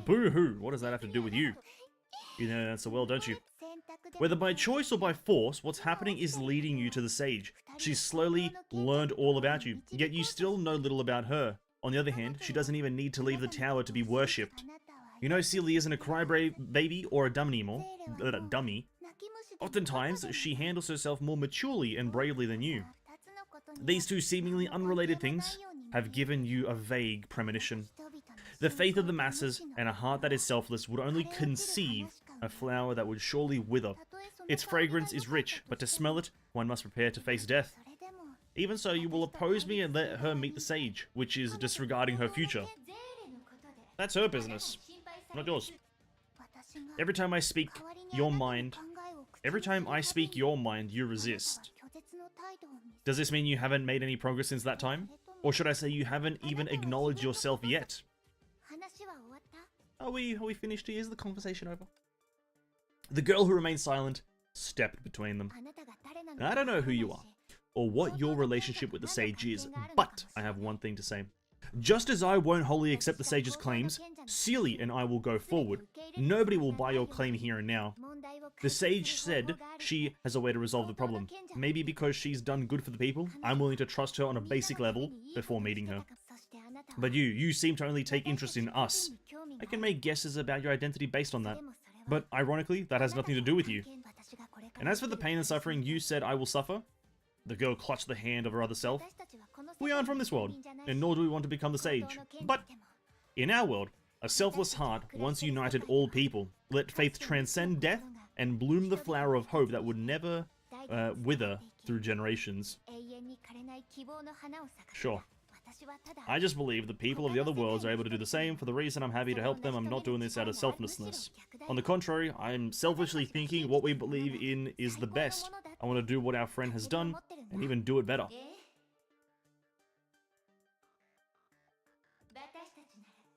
Boo-hoo, what does that have to do with you? You know that so well, don't you? Whether by choice or by force, what's happening is leading you to the sage. She's slowly learned all about you, yet you still know little about her. On the other hand, she doesn't even need to leave the tower to be worshipped. You know Celia isn't a crybaby or a dummy anymore. Dummy. Oftentimes, she handles herself more maturely and bravely than you. These two seemingly unrelated things have given you a vague premonition. The faith of the masses and a heart that is selfless would only conceive a flower that would surely wither. Its fragrance is rich, but to smell it, one must prepare to face death. Even so, you will oppose me and let her meet the sage, which is disregarding her future. That's her business, not yours. Every time I speak your mind, you resist. Does this mean you haven't made any progress since that time? Or should I say you haven't even acknowledged yourself yet? Are we finished here? Is the conversation over? The girl who remained silent stepped between them. I don't know who you are, or what your relationship with the sage is, but I have one thing to say. Just as I won't wholly accept the sage's claims, Celia and I will go forward. Nobody will buy your claim here and now. The sage said she has a way to resolve the problem. Maybe because she's done good for the people, I'm willing to trust her on a basic level before meeting her. But you seem to only take interest in us. I can make guesses about your identity based on that. But ironically, that has nothing to do with you. And as for the pain and suffering you said I will suffer, the girl clutched the hand of her other self. We aren't from this world, and nor do we want to become the sage. But in our world, a selfless heart once united all people. Let faith transcend death and bloom the flower of hope that would never wither through generations. Sure. I just believe the people of the other worlds are able to do the same. For the reason I'm happy to help them, I'm not doing this out of selflessness. On the contrary, I'm selfishly thinking what we believe in is the best. I want to do what our friend has done, and even do it better.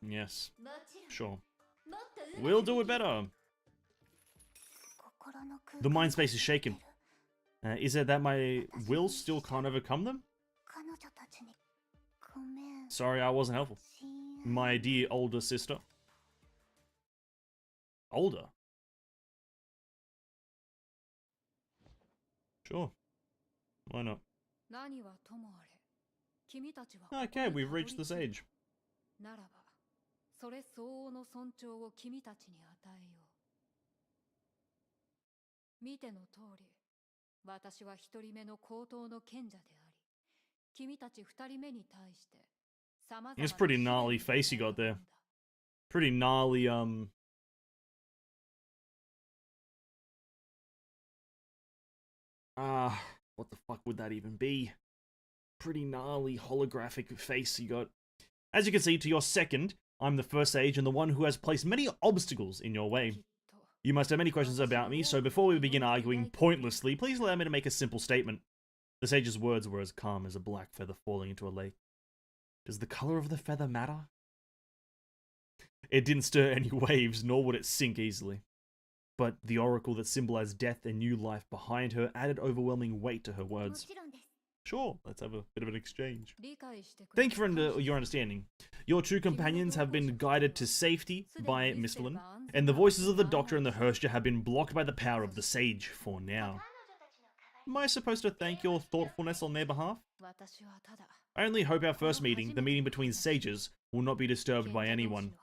Yes, sure. We'll do it better. The mind space is shaken. Is it that my will still can't overcome them? Sorry, I wasn't helpful. My dear older sister. Older? Sure. Why not? Okay, we've reached this age. It's pretty gnarly face you got there. Pretty gnarly, what the fuck would that even be? Pretty gnarly holographic face you got. As you can see, to your second, I'm the first sage and the one who has placed many obstacles in your way. You must have many questions about me, so before we begin arguing pointlessly, please allow me to make a simple statement. The sage's words were as calm as a black feather falling into a lake. Does the color of the feather matter? It didn't stir any waves, nor would it sink easily. But the oracle that symbolized death and new life behind her added overwhelming weight to her words. Sure, let's have a bit of an exchange. Thank you for your understanding. Your two companions have been guided to safety by Miss Villain, and the voices of the Doctor and the Herrscher have been blocked by the power of the Sage for now. Am I supposed to thank your thoughtfulness on their behalf? I only hope our first meeting, the meeting between sages, will not be disturbed by anyone.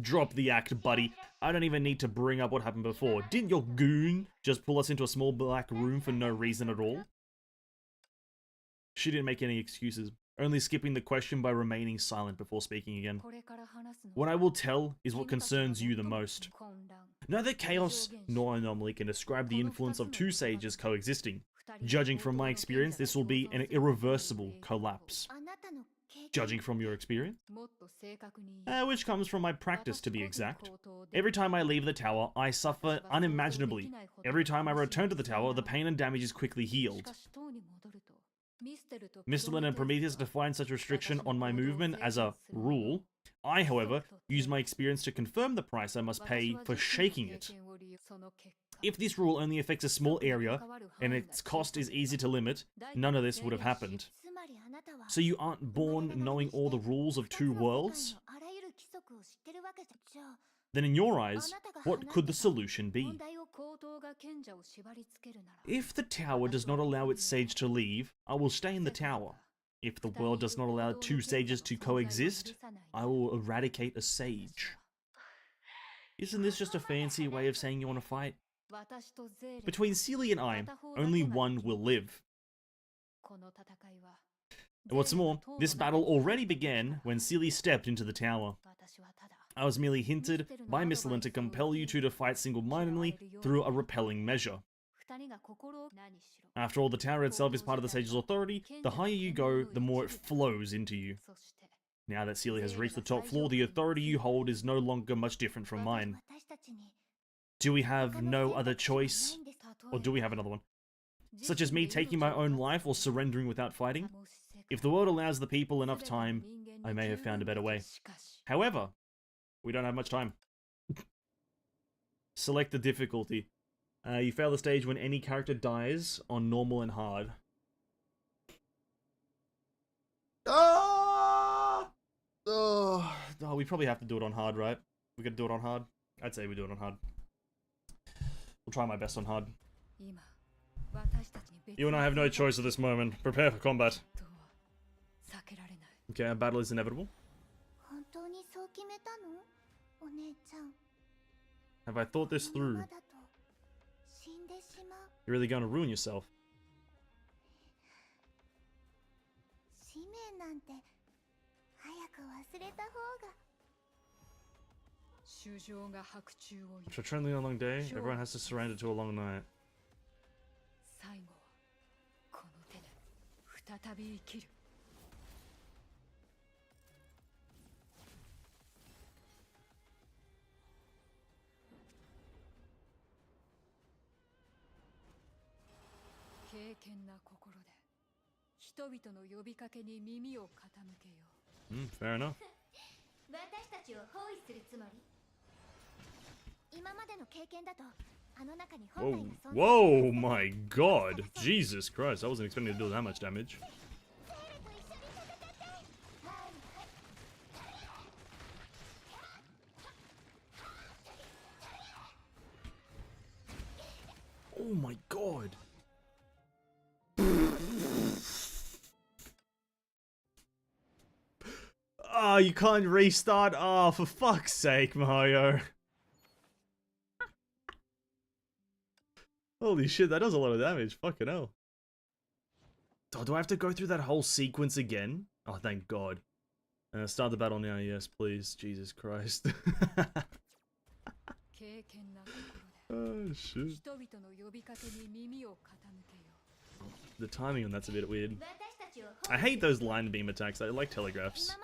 Drop the act, buddy. I don't even need to bring up what happened before. Didn't your goon just pull us into a small black room for no reason at all? She didn't make any excuses, only skipping the question by remaining silent before speaking again. What I will tell is what concerns you the most. Neither chaos nor anomaly can describe the influence of two sages coexisting. Judging from my experience, this will be an irreversible collapse. Judging from your experience? Which comes from my practice, to be exact. Every time I leave the tower, I suffer unimaginably. Every time I return to the tower, the pain and damage is quickly healed. Mistlin and Prometheus define such restriction on my movement as a rule. I, however, use my experience to confirm the price I must pay for shaking it. If this rule only affects a small area, and its cost is easy to limit, none of this would have happened. So you aren't born knowing all the rules of two worlds? Then in your eyes, what could the solution be? If the tower does not allow its sage to leave, I will stay in the tower. If the world does not allow two sages to coexist, I will eradicate a sage. Isn't this just a fancy way of saying you want to fight? Between Seely and I, only one will live. And what's more, this battle already began when Seely stepped into the tower. I was merely hinted by Misslin to compel you two to fight single-mindedly through a repelling measure. After all, the tower itself is part of the Sage's authority. The higher you go, the more it flows into you. Now that Seely has reached the top floor, the authority you hold is no longer much different from mine. Do we have no other choice? Or do we have another one? Such as me taking my own life or surrendering without fighting? If the world allows the people enough time, I may have found a better way. However, we don't have much time. Select the difficulty. You fail the stage when any character dies on normal and hard. Oh, we probably have to do it on hard, right? We gotta do it on hard? I'd say we do it on hard. We'll try my best on hard. You and I have no choice at this moment. Prepare for combat. Okay, our battle is inevitable. Have I thought this through? You're really going to ruin yourself. After trembling a long day, everyone has to surrender to a long night. Fair enough. Whoa, whoa, my god. Jesus Christ, I wasn't expecting to do that much damage. Oh my god. Oh, you can't restart? Oh, for fuck's sake, Mario. Holy shit, that does a lot of damage. Fucking hell. Oh, do I have to go through that whole sequence again? Oh, thank God. Start the battle now, yes, please. Jesus Christ. Oh, shit. The timing on that's a bit weird. I hate those line beam attacks. I like telegraphs.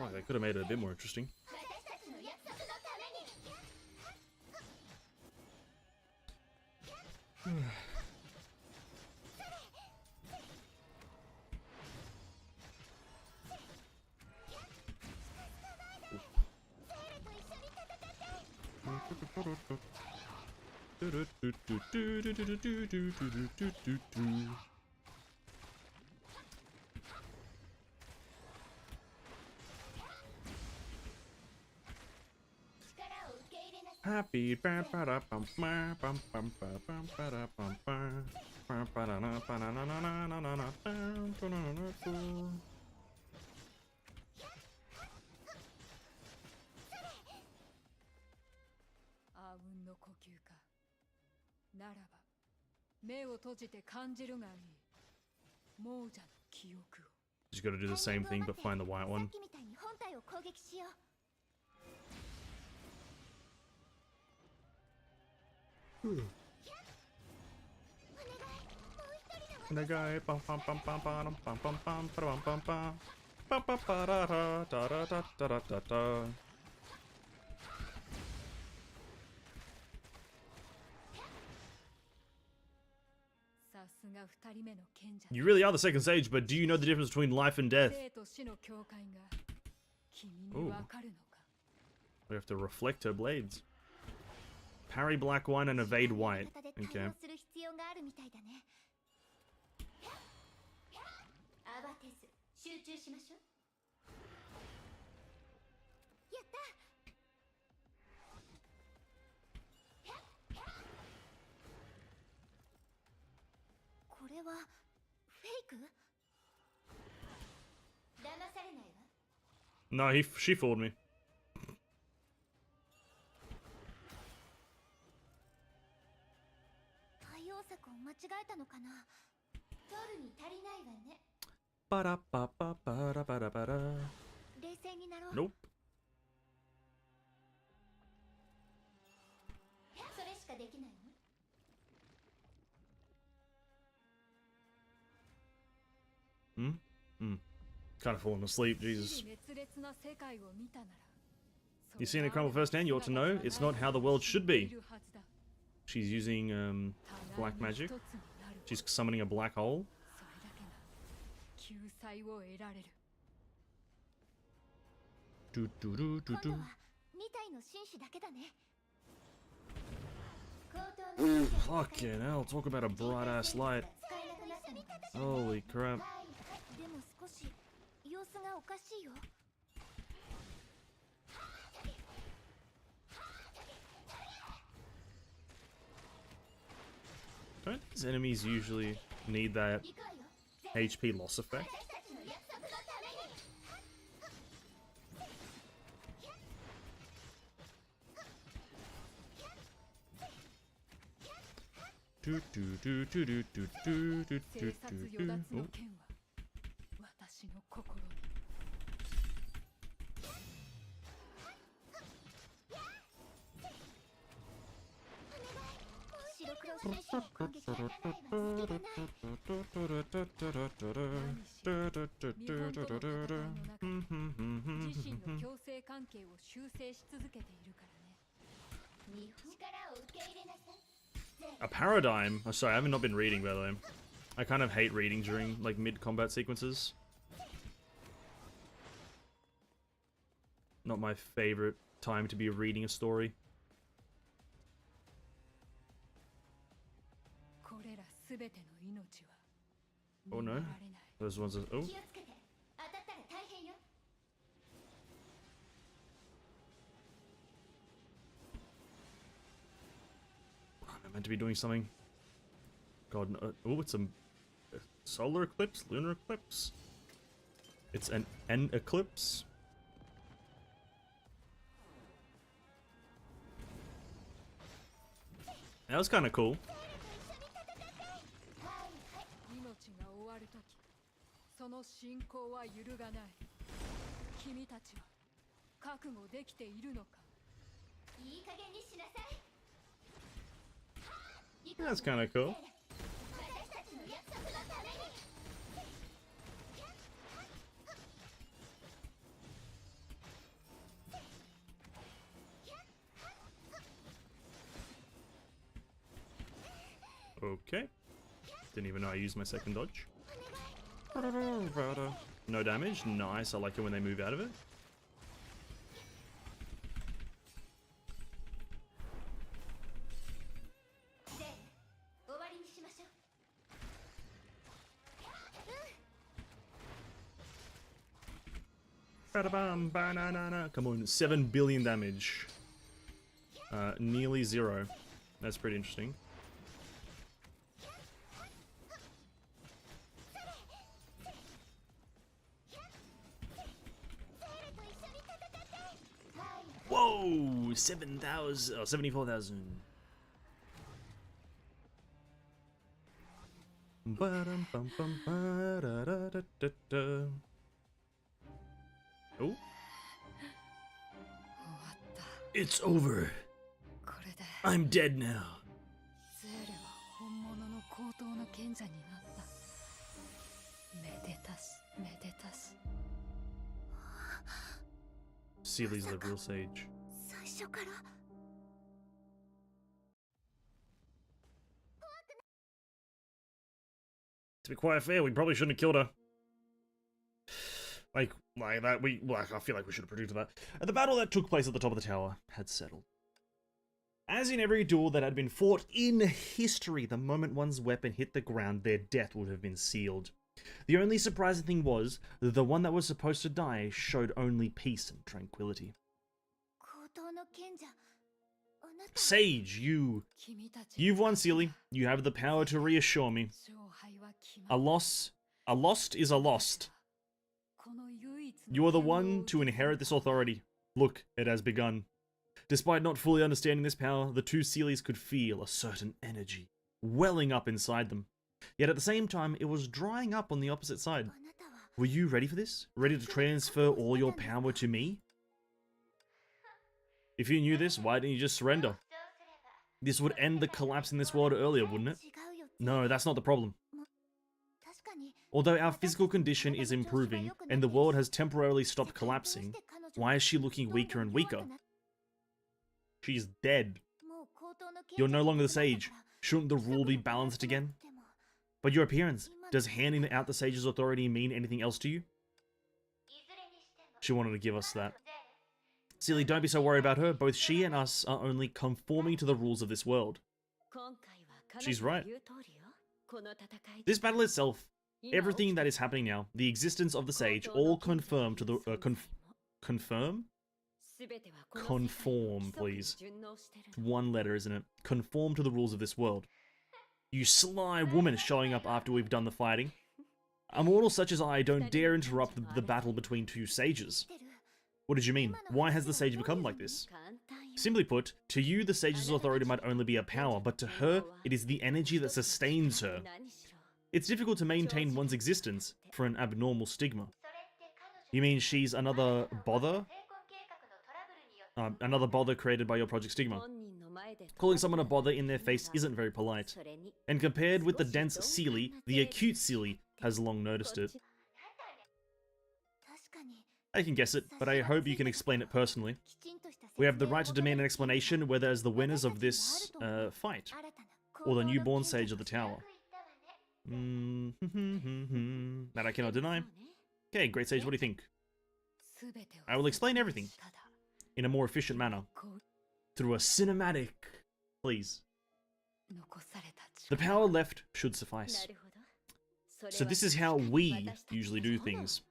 Oh, they could have made it a bit more interesting. Happy Just gotta do the same thing but find the white one. The guy. Bum, bum, bum, bum, bum, bum, bum, bum, bum, bum, bum. Ba, ba, ba, da, da, da, da, da, da, da, da. You really are the second sage, but do you know the difference between life and death? Ooh. We have to reflect her blades. Parry black one and evade white. Okay. No, she fooled me. Nope. Kind of falling asleep, Jesus. You seen it crumble firsthand, you ought to know it's not how the world should be. She's using black magic. She's summoning a black hole. Do do do do do. Fucking hell, talk about a bright ass light. Holy crap. Don't these enemies usually need that HP loss effect? Do do do do do do do do do do. Oh. A paradigm? Oh, sorry, I haven't not been reading, by the way. I kind of hate reading during, like, mid-combat sequences. Not my favorite time to be reading a story. Oh no. Those ones are... Oh. I'm meant to be doing something. God, no. Oh, it's a solar eclipse? Lunar eclipse? It's an eclipse? That was kind of cool. That's kind of cool. Okay. Didn't even know I used my second dodge. No damage. Nice. I like it when they move out of it. Come on, 7 billion damage. Nearly 0. That's pretty interesting. Whoa! 7,000. Oh, 74,000. Oh. It's over. I'm dead now. Seely's the real sage. To be quite fair, we probably shouldn't have killed her. Like that, I feel like we should have predicted that. And the battle that took place at the top of the tower had settled. As in every duel that had been fought in history, the moment one's weapon hit the ground, their death would have been sealed. The only surprising thing was that the one that was supposed to die showed only peace and tranquility. Sage, you've won, Seely. You have the power to reassure me. A lost is a lost. You are the one to inherit this authority. Look, it has begun. Despite not fully understanding this power, the two Seelys could feel a certain energy welling up inside them. Yet at the same time, it was drying up on the opposite side. Were you ready for this? Ready to transfer all your power to me? If you knew this, why didn't you just surrender? This would end the collapse in this world earlier, wouldn't it? No, that's not the problem. Although our physical condition is improving, and the world has temporarily stopped collapsing, why is she looking weaker and weaker? She's dead. You're no longer the sage. Shouldn't the rule be balanced again? But your appearance, does handing out the sage's authority mean anything else to you? She wanted to give us that. Seely, don't be so worried about her. Both she and us are only conforming to the rules of this world. She's right. This battle itself, everything that is happening now, the existence of the sage, all confirm to the confirm? Conform, please. One letter, isn't it? Conform to the rules of this world. You sly woman showing up after we've done the fighting. A mortal such as I don't dare interrupt the battle between two sages. What did you mean? Why has the sage become like this? Simply put, to you the sage's authority might only be a power, but to her, it is the energy that sustains her. It's difficult to maintain one's existence for an abnormal stigma. You mean she's another bother? Another bother created by your Project Stigma. Calling someone a bother in their face isn't very polite. And compared with the dense Seely, the acute Seely has long noticed it. I can guess it, but I hope you can explain it personally. We have the right to demand an explanation whether as the winners of this fight, or the newborn sage of the tower. That I cannot deny. Okay, great sage, what do you think? I will explain everything in a more efficient manner through a cinematic. Please. The power left should suffice. So this is how we usually do things.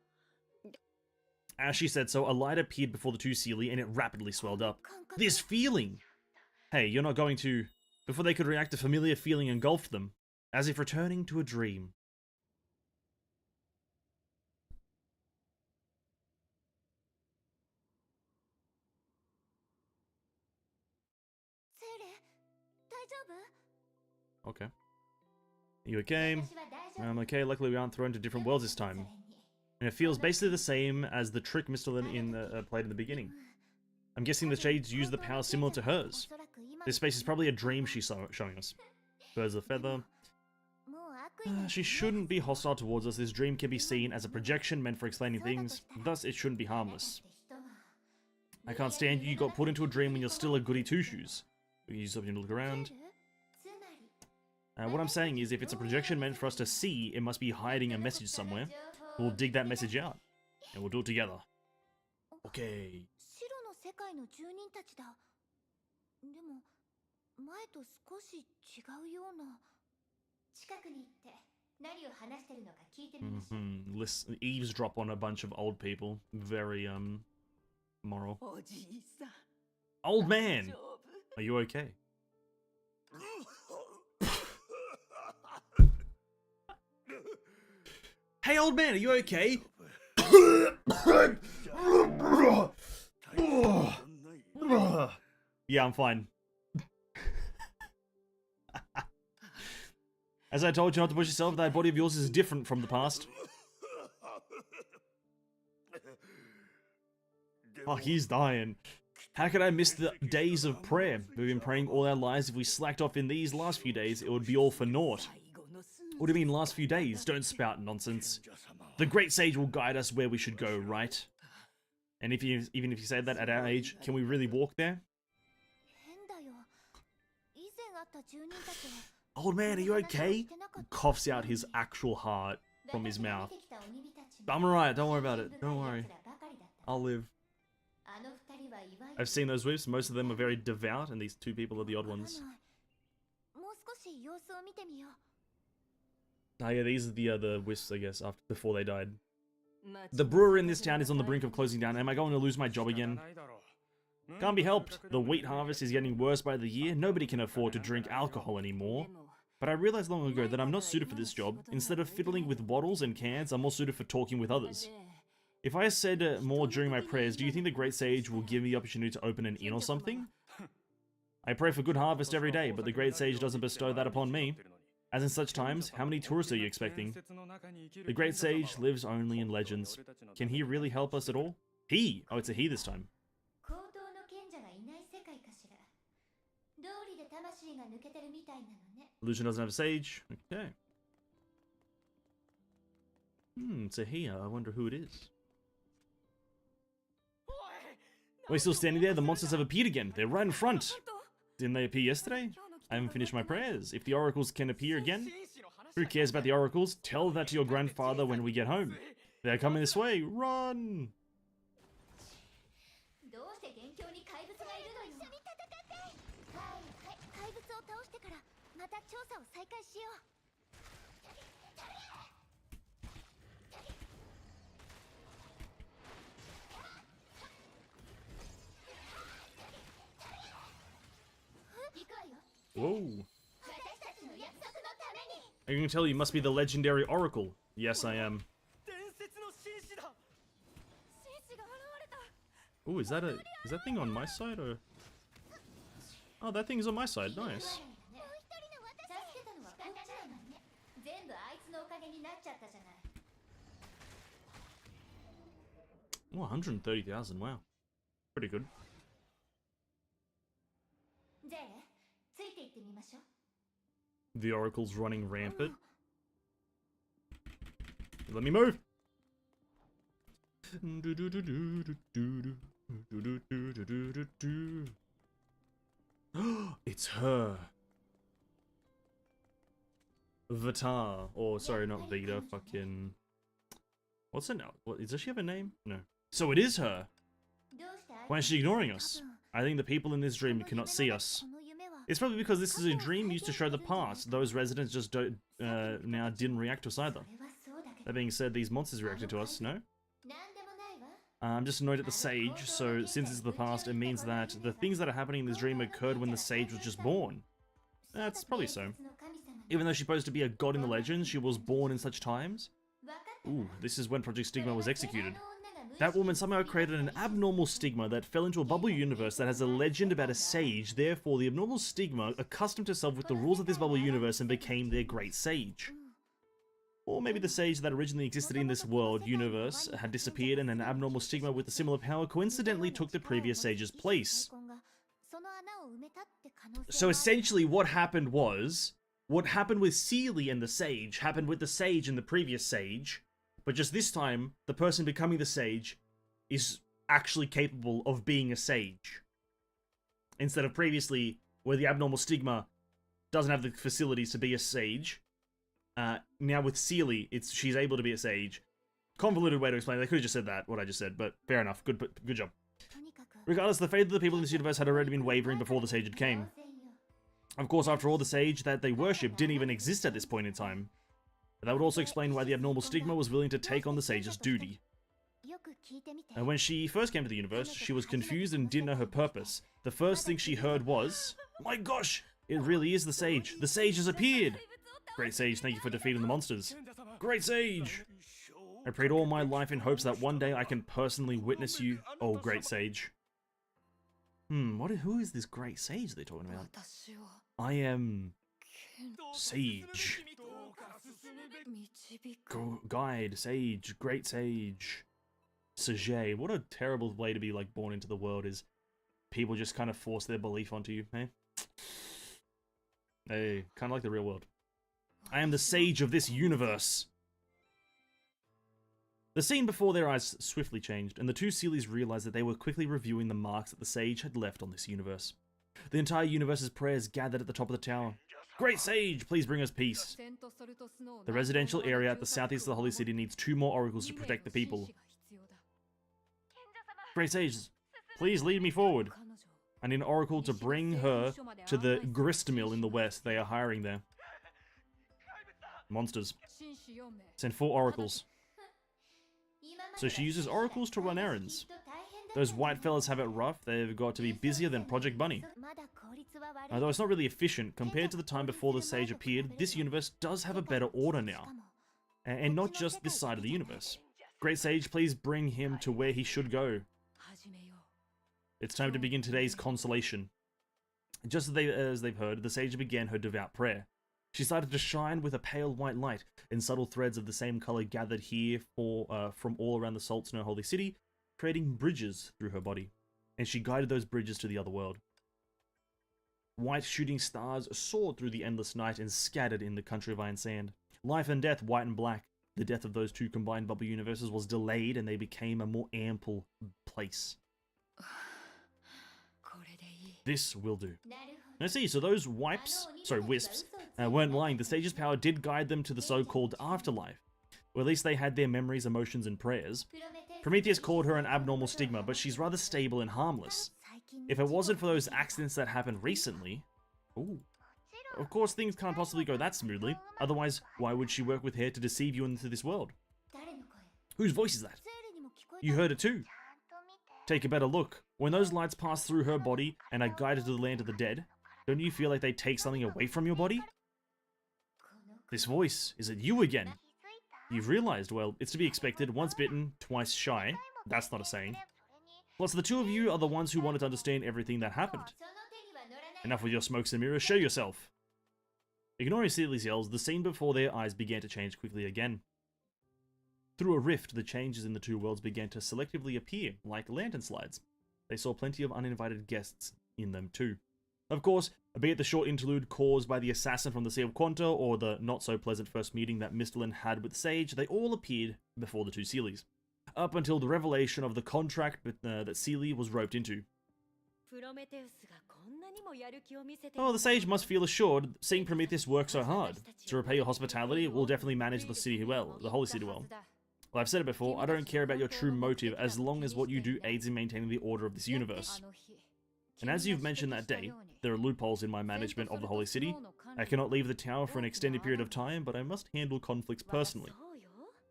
As she said so, a light appeared before the two Seely and it rapidly swelled up. This feeling! Hey, you're not going to... Before they could react, a familiar feeling engulfed them, as if returning to a dream. Okay. You okay? I'm okay. Luckily we aren't thrown to different worlds this time. And it feels basically the same as the trick Mr. Lin played in the beginning. I'm guessing the shades use the power similar to hers. This space is probably a dream she's showing us. Birds of a feather. She shouldn't be hostile towards us. This dream can be seen as a projection meant for explaining things. Thus, it shouldn't be harmless. I can't stand you. You got put into a dream when you're still a goody two-shoes. We can use something to look around. What I'm saying is, if it's a projection meant for us to see, it must be hiding a message somewhere. We'll dig that message out, and we'll do it together. Okay. Listen, eavesdrop on a bunch of old people. Very, moral. Old man! Are you okay? Hey, old man, are you okay? Yeah, I'm fine. As I told you not to push yourself, that body of yours is different from the past. Oh, he's dying. How could I miss the days of prayer? We've been praying all our lives. If we slacked off in these last few days, it would be all for naught. What do you mean last few days? Don't spout nonsense. The great sage will guide us where we should go, right? And even if you say that at our age, can we really walk there? Old man, are you okay? Coughs out his actual heart from his mouth. I'm alright, don't worry about it. Don't worry. I'll live. I've seen those wisps. Most of them are very devout, and these two people are the odd ones. Ah, yeah, these are the wisps, I guess, before they died. The brewery in this town is on the brink of closing down. Am I going to lose my job again? Can't be helped. The wheat harvest is getting worse by the year. Nobody can afford to drink alcohol anymore. But I realized long ago that I'm not suited for this job. Instead of fiddling with bottles and cans, I'm more suited for talking with others. If I said more during my prayers, do you think the Great Sage will give me the opportunity to open an inn or something? I pray for good harvest every day, but the Great Sage doesn't bestow that upon me. As in such times, how many tourists are you expecting? The Great Sage lives only in legends. Can he really help us at all? He! Oh, it's a he this time. Lucian doesn't have a sage. Okay. It's a he. I wonder who it is. We're still standing there. The monsters have appeared again. They're right in front. Didn't they appear yesterday? I haven't finished my prayers. If the oracles can appear again, who cares about the oracles? Tell that to your grandfather when we get home. They're coming this way. Run! Whoa. I can tell you must be the legendary oracle. Yes, I am. Oh, is that thing on my side or? Oh, that thing's on my side. Nice. Oh, 130,000. Wow. Pretty good. The oracle's running rampant. Let me move. It's her. Vita. Or, sorry, not Vita. Fucking... What's her name? Does she have a name? No. So it is her. Why is she ignoring us? I think the people in this dream cannot see us. It's probably because this is a dream used to show the past. Those residents just now didn't react to us either. That being said, these monsters reacted to us, no? I'm just annoyed at the sage, so since it's the past, it means that the things that are happening in this dream occurred when the sage was just born. That's probably so. Even though she's supposed to be a god in the legends, she was born in such times? Ooh, this is when Project Stigma was executed. That woman somehow created an abnormal stigma that fell into a bubble universe that has a legend about a sage. Therefore, the abnormal stigma accustomed herself with the rules of this bubble universe and became their great sage. Or maybe the sage that originally existed in this world universe had disappeared and an abnormal stigma with a similar power coincidentally took the previous sage's place. So essentially what happened was, what happened with Seelie and the sage happened with the sage and the previous sage. But just this time, the person becoming the sage is actually capable of being a sage. Instead of previously, where the abnormal stigma doesn't have the facilities to be a sage. Now with Seelie, she's able to be a sage. Convoluted way to explain it. They could have just said that, what I just said, but fair enough. Good job. Regardless, the fate of the people in this universe had already been wavering before the sage had came. Of course, after all, the sage that they worship didn't even exist at this point in time. That would also explain why the abnormal stigma was willing to take on the sage's duty. And when she first came to the universe, she was confused and didn't know her purpose. The first thing she heard was, "My gosh, it really is the sage. The sage has appeared! Great sage, thank you for defeating the monsters. Great sage! I prayed all my life in hopes that one day I can personally witness you, oh great sage." Who is this great sage they're talking about? I am... Sage. Guide, sage, great sage. Sage. What a terrible way to be, like, born into the world is people just kind of force their belief onto you, hey? Hey, kind of like the real world. I am the sage of this universe. The scene before their eyes swiftly changed, and the two Seelies realized that they were quickly reviewing the marks that the sage had left on this universe. The entire universe's prayers gathered at the top of the tower. Great sage, please bring us peace. The residential area at the southeast of the Holy City needs 2 more oracles to protect the people. Great sage, please lead me forward. I need an oracle to bring her to the grist mill in the west. They are hiring there. Monsters. Send 4 oracles. So she uses oracles to run errands. Those white fellas have it rough. They've got to be busier than Project Bunny. Although it's not really efficient, compared to the time before the sage appeared, this universe does have a better order now. And not just this side of the universe. Great sage, please bring him to where he should go. It's time to begin today's consolation. Just as they've heard, the sage began her devout prayer. She started to shine with a pale white light, and subtle threads of the same color gathered here from all around the Salt Snow Holy City, creating bridges through her body. And she guided those bridges to the other world. White shooting stars soared through the endless night and scattered in the country of iron sand. Life and death, white and black. The death of those 2 combined bubble universes was delayed, and they became a more ample place. This will do. Now see, so those wisps, weren't lying. The sage's power did guide them to the so-called afterlife. Or at least they had their memories, emotions, and prayers. Prometheus called her an abnormal stigma, but she's rather stable and harmless. If it wasn't for those accidents that happened recently... Ooh. Of course, things can't possibly go that smoothly. Otherwise, why would she work with hair to deceive you into this world? Whose voice is that? You heard it too. Take a better look. When those lights pass through her body and are guided to the land of the dead, don't you feel like they take something away from your body? This voice, is it you again? You've realized, well, it's to be expected, once bitten, twice shy. That's not a saying. Plus, the 2 of you are the ones who wanted to understand everything that happened. Enough with your smokes and mirrors, show yourself. Ignoring Seely's yells, the scene before their eyes began to change quickly again. Through a rift, the changes in the 2 worlds began to selectively appear, like lantern slides. They saw plenty of uninvited guests in them too. Of course, be it the short interlude caused by the assassin from the Sea of Quanta, or the not-so-pleasant first meeting that Mistalin had with Sage, they all appeared before the 2 Seelies. Up until the revelation of the contract that Seely was roped into. Oh, the sage must feel assured, seeing Prometheus work so hard. To repay your hospitality, we'll definitely manage the city well, the Holy City well. Well, I've said it before, I don't care about your true motive as long as what you do aids in maintaining the order of this universe. And as you've mentioned that day, there are loopholes in my management of the Holy City. I cannot leave the tower for an extended period of time, but I must handle conflicts personally.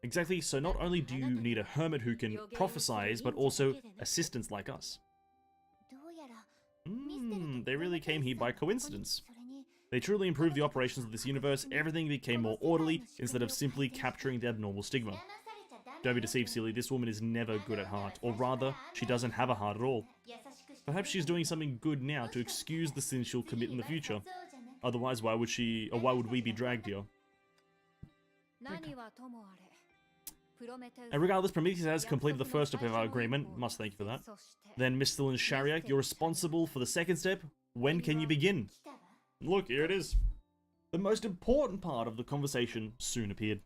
Exactly, so not only do you need a hermit who can prophesize, but also assistants like us. They really came here by coincidence. They truly improved the operations of this universe, everything became more orderly, instead of simply capturing the abnormal stigma. Don't be deceived, Seely, this woman is never good at heart, or rather, she doesn't have a heart at all. Perhaps she's doing something good now to excuse the sins she'll commit in the future. Otherwise, why would we be dragged here? And regardless, Prometheus has completed the first step of our agreement. Must thank you for that. Then, Mistalin and Shariak, you're responsible for the second step. When can you begin? Look, here it is. The most important part of the conversation soon appeared.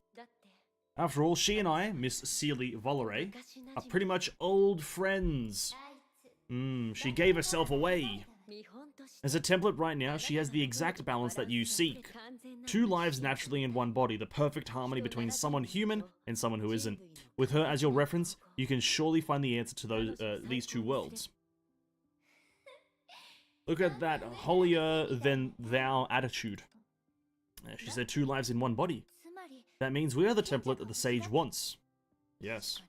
After all, she and I, Miss Seely Volare, are pretty much old friends. She gave herself away. As a template right now, she has the exact balance that you seek. 2 lives naturally in 1 body, the perfect harmony between someone human and someone who isn't. With her as your reference, you can surely find the answer to these 2 worlds. Look at that holier-than-thou attitude. She said 2 lives in 1 body. That means we are the template that the sage wants. Yes.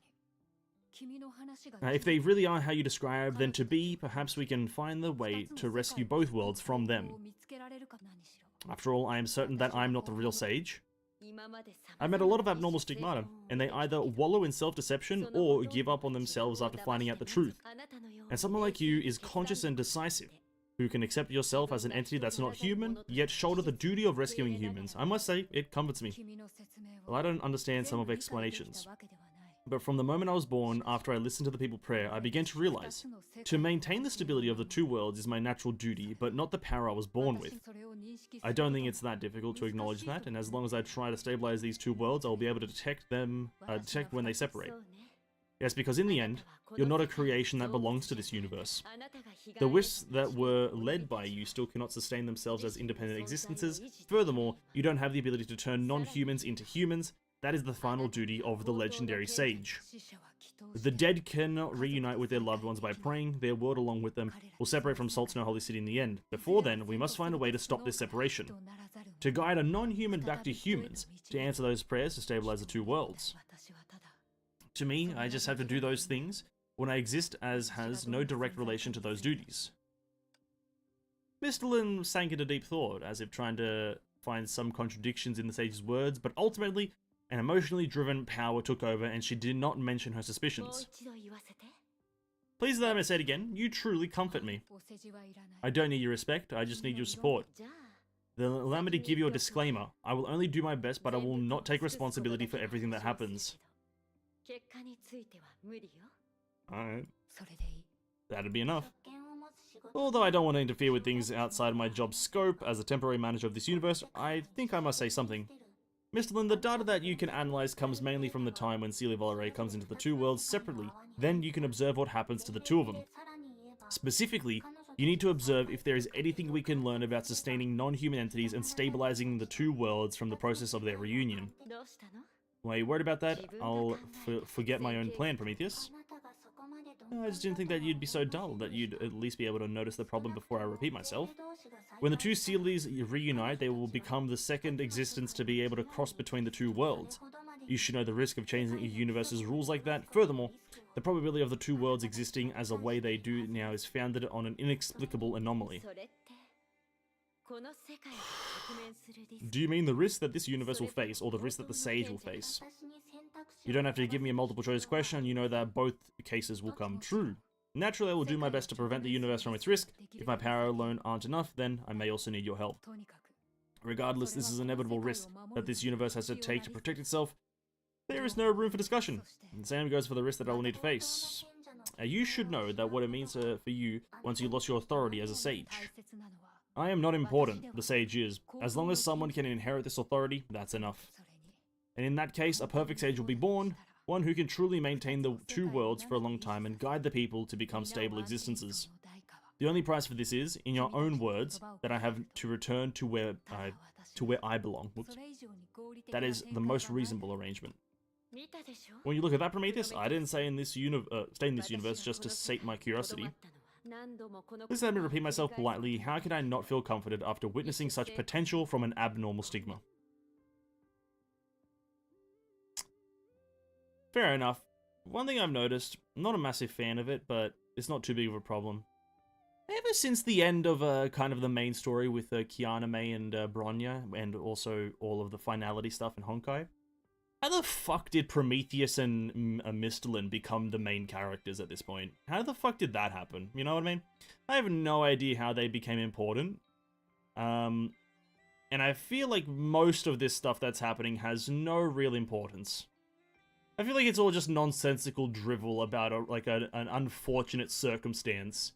If they really are how you describe them to be, perhaps we can find the way to rescue both worlds from them. After all, I am certain that I'm not the real sage. I've met a lot of abnormal stigmata, and they either wallow in self-deception or give up on themselves after finding out the truth. And someone like you is conscious and decisive, who can accept yourself as an entity that's not human, yet shoulder the duty of rescuing humans. I must say, it comforts me. Well, I don't understand some of explanations. But from the moment I was born, after I listened to the people pray, I began to realize, to maintain the stability of the two worlds is my natural duty, but not the power I was born with. I don't think it's that difficult to acknowledge that, and as long as I try to stabilize these two worlds, I will be able to detect when they separate. Yes, because in the end, you're not a creation that belongs to this universe. The wisps that were led by you still cannot sustain themselves as independent existences. Furthermore, you don't have the ability to turn non-humans into humans. That is the final duty of the legendary sage. The dead cannot reunite with their loved ones by praying. Their world along with them will separate from Salt Snow Holy City in the end. Before then, we must find a way to stop this separation. To guide a non-human back to humans, to answer those prayers to stabilize the two worlds. To me, I just have to do those things when I exist as has no direct relation to those duties. Mr. Lin sank into deep thought, as if trying to find some contradictions in the sage's words, but ultimately, an emotionally driven power took over and she did not mention her suspicions. Please let me say it again, you truly comfort me. I don't need your respect, I just need your support. Then allow me to give you a disclaimer. I will only do my best, but I will not take responsibility for everything that happens. Alright. That'd be enough. Although I don't want to interfere with things outside my job's scope, as a temporary manager of this universe, I think I must say something. Mr. Lin, the data that you can analyze comes mainly from the time when Celia Valerie comes into the two worlds separately. Then you can observe what happens to the two of them. Specifically, you need to observe if there is anything we can learn about sustaining non-human entities and stabilizing the two worlds from the process of their reunion. Why are you worried about that? I'll forget my own plan, Prometheus. I just didn't think that you'd be so dull, that you'd at least be able to notice the problem before I repeat myself. When the two Celies reunite, they will become the second existence to be able to cross between the two worlds. You should know the risk of changing a universe's rules like that. Furthermore, the probability of the two worlds existing as a way they do now is founded on an inexplicable anomaly. Do you mean the risk that this universe will face, or the risk that the sage will face? You don't have to give me a multiple choice question, you know that both cases will come true. Naturally, I will do my best to prevent the universe from its risk. If my power alone aren't enough, then I may also need your help. Regardless, this is an inevitable risk that this universe has to take to protect itself. There is no room for discussion. The same goes for the risk that I will need to face. You should know that what it means for you once you lost your authority as a sage. I am not important, the sage is. As long as someone can inherit this authority, that's enough. And in that case, a perfect sage will be born, one who can truly maintain the two worlds for a long time and guide the people to become stable existences. The only price for this is, in your own words, that I have to return to where I belong. Whoops. That is the most reasonable arrangement. When you look at that, Prometheus, I didn't say stay in this universe just to sate my curiosity. Please let me repeat myself politely. How can I not feel comforted after witnessing such potential from an abnormal stigma? Fair enough. One thing I've noticed, I'm not a massive fan of it, but it's not too big of a problem. Ever since the end of kind of the main story with Kiana May and Bronya, and also all of the finality stuff in Honkai, how the fuck did Prometheus and Mr. Lin become the main characters at this point? How the fuck did that happen? You know what I mean? I have no idea how they became important. And I feel like most of this stuff that's happening has no real importance. I feel like it's all just nonsensical drivel about an unfortunate circumstance.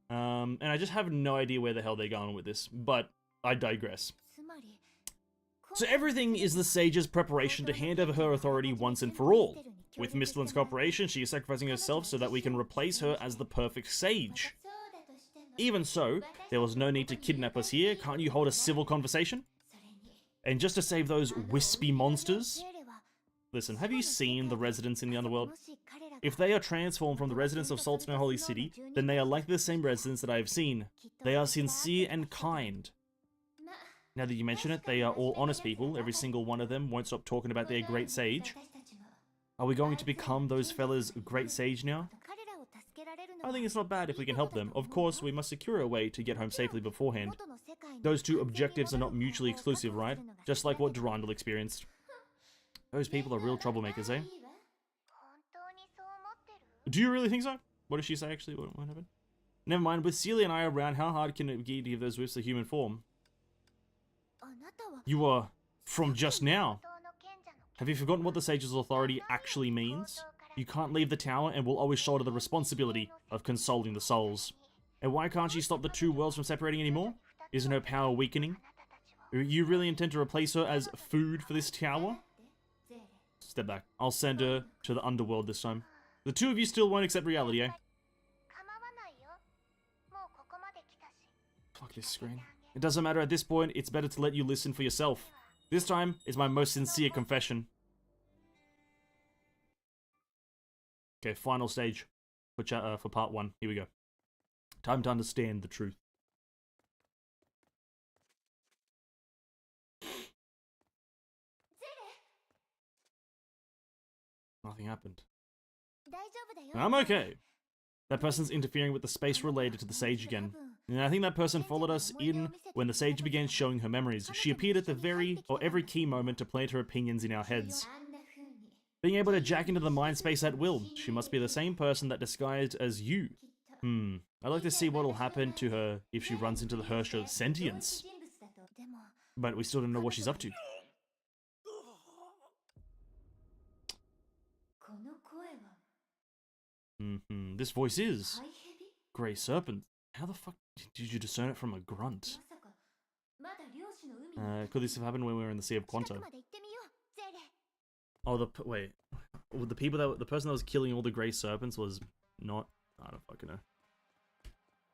And I just have no idea where the hell they're going with this, but I digress. So everything is the sage's preparation to hand over her authority once and for all. With Mr. Lin's cooperation, she is sacrificing herself so that we can replace her as the perfect sage. Even so, there was no need to kidnap us here. Can't you hold a civil conversation? And just to save those wispy monsters... Listen, have you seen the residents in the underworld? If they are transformed from the residents of Salt Snow Holy City, then they are like the same residents that I have seen. They are sincere and kind. Now that you mention it, they are all honest people. Every single one of them won't stop talking about their great sage. Are we going to become those fellas great sage now? I think it's not bad if we can help them. Of course, we must secure a way to get home safely beforehand. Those two objectives are not mutually exclusive, right? Just like what Durandal experienced. Those people are real troublemakers, eh? Do you really think so? What did she say, actually? What happened? Never mind, with Celia and I around, how hard can it be to give those whiffs a human form? You are from just now. Have you forgotten what the Sage's authority actually means? You can't leave the tower and will always shoulder the responsibility of consoling the souls. And why can't she stop the two worlds from separating anymore? Isn't her power weakening? You really intend to replace her as food for this tower? Step back. I'll send her to the underworld this time. The two of you still won't accept reality, eh? Fuck this screen. It doesn't matter at this point, it's better to let you listen for yourself. This time is my most sincere confession. Okay, final stage for part 1. Here we go. Time to understand the truth. Nothing happened. I'm okay. That person's interfering with the space related to the sage again. And I think that person followed us in when the sage began showing her memories. She appeared at every key moment to plant her opinions in our heads. Being able to jack into the mind space at will. She must be the same person that disguised as you. I'd like to see what'll happen to her if she runs into the Herrscher of Sentience. But we still don't know what she's up to. This voice is Grey Serpent. How the fuck did you discern it from a grunt? Could this have happened when we were in the Sea of Quanto? Oh, wait. The person that was killing all the Grey Serpents was not... I don't fucking know.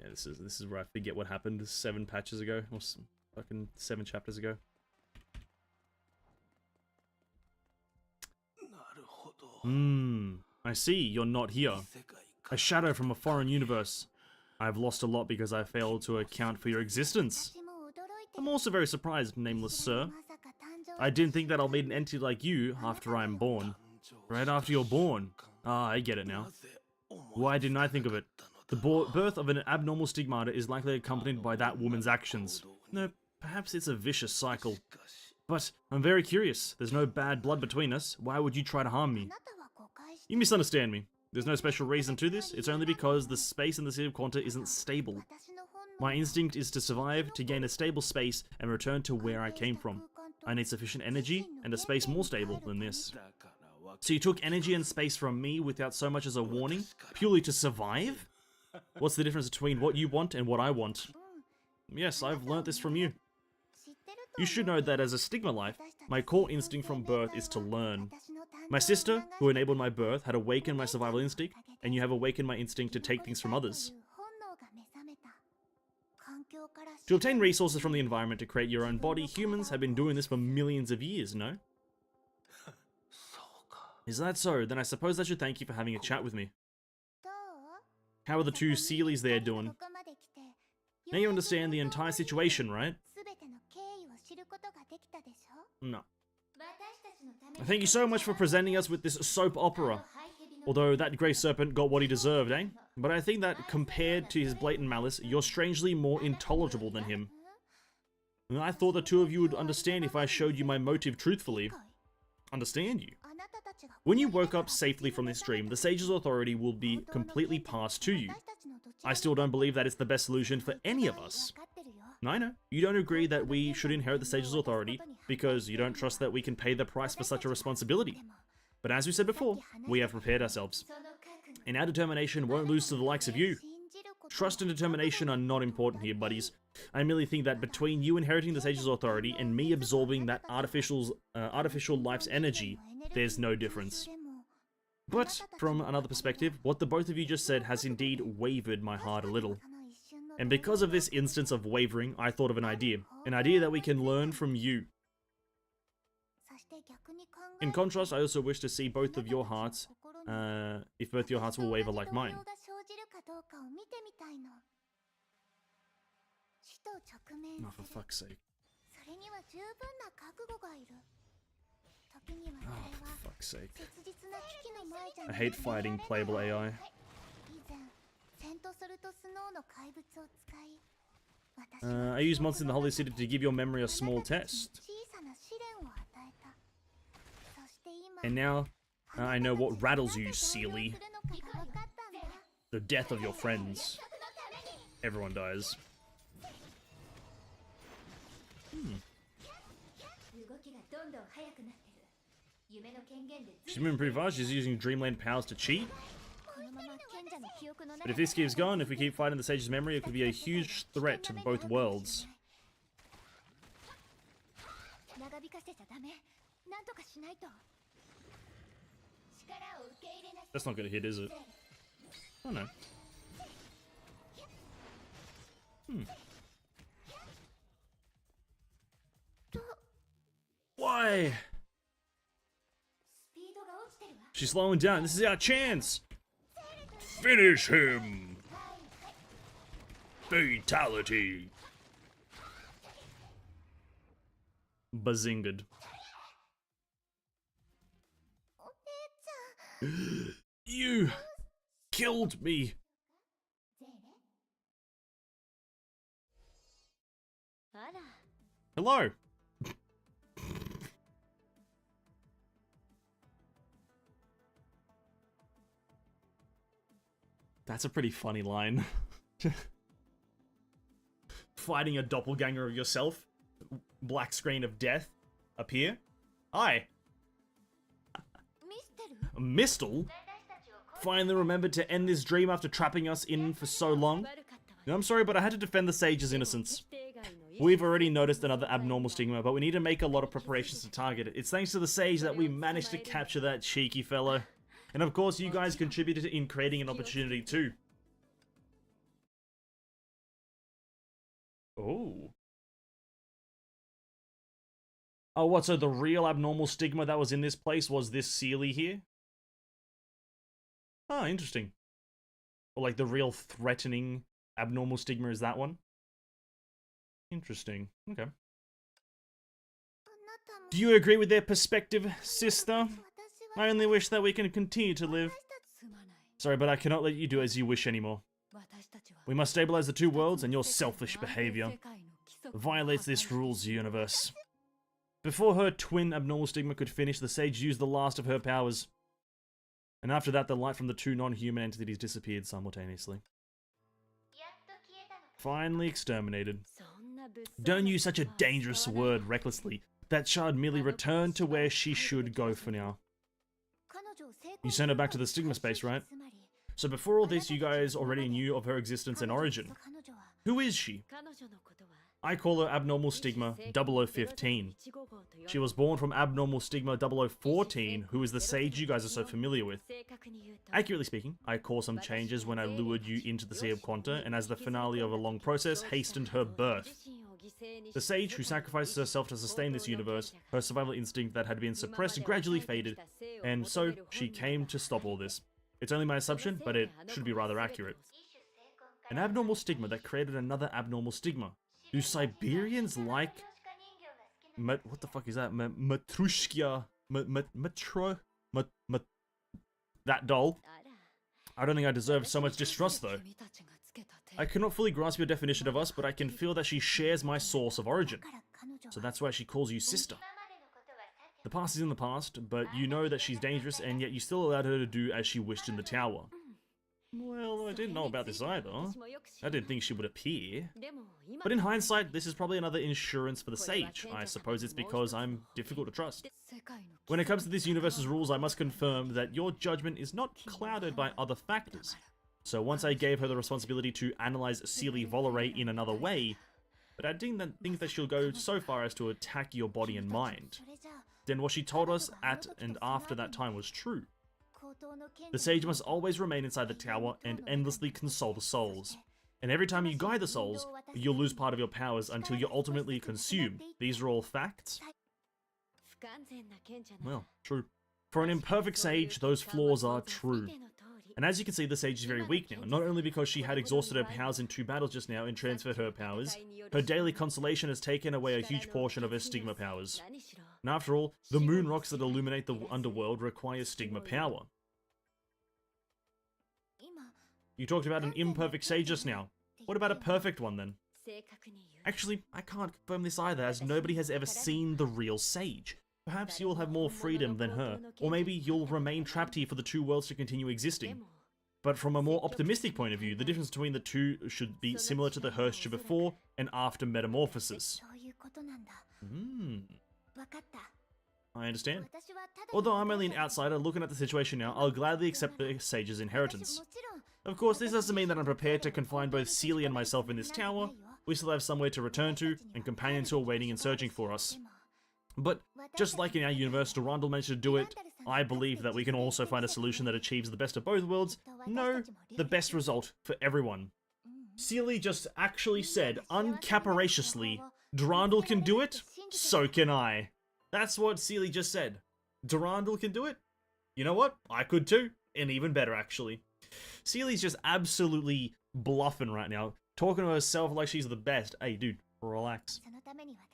Yeah, this is where I forget what happened 7 patches ago, or fucking 7 chapters ago. I see, you're not here. A shadow from a foreign universe. I've lost a lot because I failed to account for your existence. I'm also very surprised, nameless sir. I didn't think that I'll meet an entity like you after I'm born. Right after you're born. Ah, I get it now. Why didn't I think of it? The birth of an abnormal stigmata is likely accompanied by that woman's actions. No, perhaps it's a vicious cycle. But I'm very curious. There's no bad blood between us. Why would you try to harm me? You misunderstand me. There's no special reason to this. It's only because the space in the Sea of Quanta isn't stable. My instinct is to survive, to gain a stable space, and return to where I came from. I need sufficient energy, and a space more stable than this. So you took energy and space from me without so much as a warning, purely to survive? What's the difference between what you want and what I want? Yes, I've learnt this from you. You should know that as a Stigma life, my core instinct from birth is to learn. My sister, who enabled my birth, had awakened my survival instinct, and you have awakened my instinct to take things from others. To obtain resources from the environment to create your own body, humans have been doing this for millions of years, no? Is that so? Then I suppose I should thank you for having a chat with me. How are the two Sealies there doing? Now you understand the entire situation, right? No. Thank you so much for presenting us with this soap opera. Although that Grey Serpent got what he deserved, eh? But I think that compared to his blatant malice, you're strangely more intolerable than him. And I thought the two of you would understand if I showed you my motive truthfully. Understand you? When you woke up safely from this dream, the Sage's authority will be completely passed to you. I still don't believe that it's the best solution for any of us. I know, you don't agree that we should inherit the Sage's authority because you don't trust that we can pay the price for such a responsibility. But as we said before, we have prepared ourselves. And our determination won't lose to the likes of you. Trust and determination are not important here, buddies. I merely think that between you inheriting the Sage's authority and me absorbing that artificial life's energy, there's no difference. But, from another perspective, what the both of you just said has indeed wavered my heart a little. And because of this instance of wavering, I thought of an idea that we can learn from you. In contrast, I also wish to see both of your hearts, if both your hearts will waver like mine. Oh, for fuck's sake. Oh, for fuck's sake. I hate fighting playable AI. I use monsters in the Holy City to give your memory a small test. And now, I know what rattles you, Sealy. The death of your friends. Everyone dies. She's moving pretty fast. She's using Dreamland powers to cheat. But if this keeps going, if we keep fighting the Sage's memory, it could be a huge threat to both worlds. That's not gonna hit, is it? Oh no. Why? She's slowing down. This is our chance. Finish him. Fatality. Bazinged. You killed me. Hello. That's a pretty funny line. Fighting a doppelganger of yourself. Black screen of death. Appear. Hi. Mistle? Finally remembered to end this dream after trapping us in for so long. I'm sorry, but I had to defend the Sage's innocence. We've already noticed another abnormal stigma, but we need to make a lot of preparations to target it. It's thanks to the Sage that we managed to capture that cheeky fellow. And of course, you guys contributed in creating an opportunity too. Oh. Oh, what, so the real abnormal stigma that was in this place was this Sealy here? Oh, interesting. Or like the real threatening abnormal stigma is that one? Interesting. Okay. Do you agree with their perspective, sister? I only wish that we can continue to live. Sorry, but I cannot let you do as you wish anymore. We must stabilize the two worlds, and your selfish behavior violates this rules universe. Before her twin abnormal stigma could finish, the Sage used the last of her powers. And after that, the light from the two non-human entities disappeared simultaneously. Finally exterminated. Don't use such a dangerous word recklessly. That shard merely returned to where she should go for now. You sent her back to the stigma space, right? So before all this, you guys already knew of her existence and origin. Who is she? I call her Abnormal Stigma 0015. She was born from Abnormal Stigma 0014, who is the Sage you guys are so familiar with. Accurately speaking, I caused some changes when I lured you into the Sea of Quanta, and as the finale of a long process, hastened her birth. The Sage who sacrifices herself to sustain this universe, her survival instinct that had been suppressed gradually faded, and so she came to stop all this. It's only my assumption, but it should be rather accurate. An abnormal stigma that created another abnormal stigma. Do Siberians like... what the fuck is that? Matrushka... that doll? I don't think I deserve so much distrust, though. I cannot fully grasp your definition of us, but I can feel that she shares my source of origin. So that's why she calls you sister. The past is in the past, but you know that she's dangerous, and yet you still allowed her to do as she wished in the tower. Well, I didn't know about this either. I didn't think she would appear. But in hindsight, this is probably another insurance for the Sage. I suppose it's because I'm difficult to trust. When it comes to this universe's rules, I must confirm that your judgment is not clouded by other factors. So once I gave her the responsibility to analyze Sealy Volare in another way, but I didn't think that she'll go so far as to attack your body and mind. Then what she told us at and after that time was true. The Sage must always remain inside the tower and endlessly console the souls. And every time you guide the souls, you'll lose part of your powers until you're ultimately consumed. These are all facts? Well, true. For an imperfect Sage, those flaws are true. And as you can see, the Sage is very weak now, not only because she had exhausted her powers in 2 battles just now and transferred her powers, her daily consolation has taken away a huge portion of her stigma powers. And after all, the moon rocks that illuminate the underworld require stigma power. You talked about an imperfect Sage just now. What about a perfect one then? Actually, I can't confirm this either, as nobody has ever seen the real Sage. Perhaps you'll have more freedom than her, or maybe you'll remain trapped here for the two worlds to continue existing. But from a more optimistic point of view, the difference between the two should be similar to the Hersture before and after metamorphosis. I understand. Although I'm only an outsider looking at the situation now, I'll gladly accept the sage's inheritance. Of course, this doesn't mean that I'm prepared to confine both Seelie and myself in this tower. We still have somewhere to return to, and companions who are waiting and searching for us. But, just like in our universe, Durandal managed to do it, I believe that we can also find a solution that achieves the best of both worlds. No, the best result for everyone. Seelie just actually said, uncaparaciously, Durandal can do it, so can I. That's what Seelie just said. Durandal can do it? You know what? I could too. And even better, actually. Seelie's just absolutely bluffing right now. Talking to herself like she's the best. Hey, dude, relax.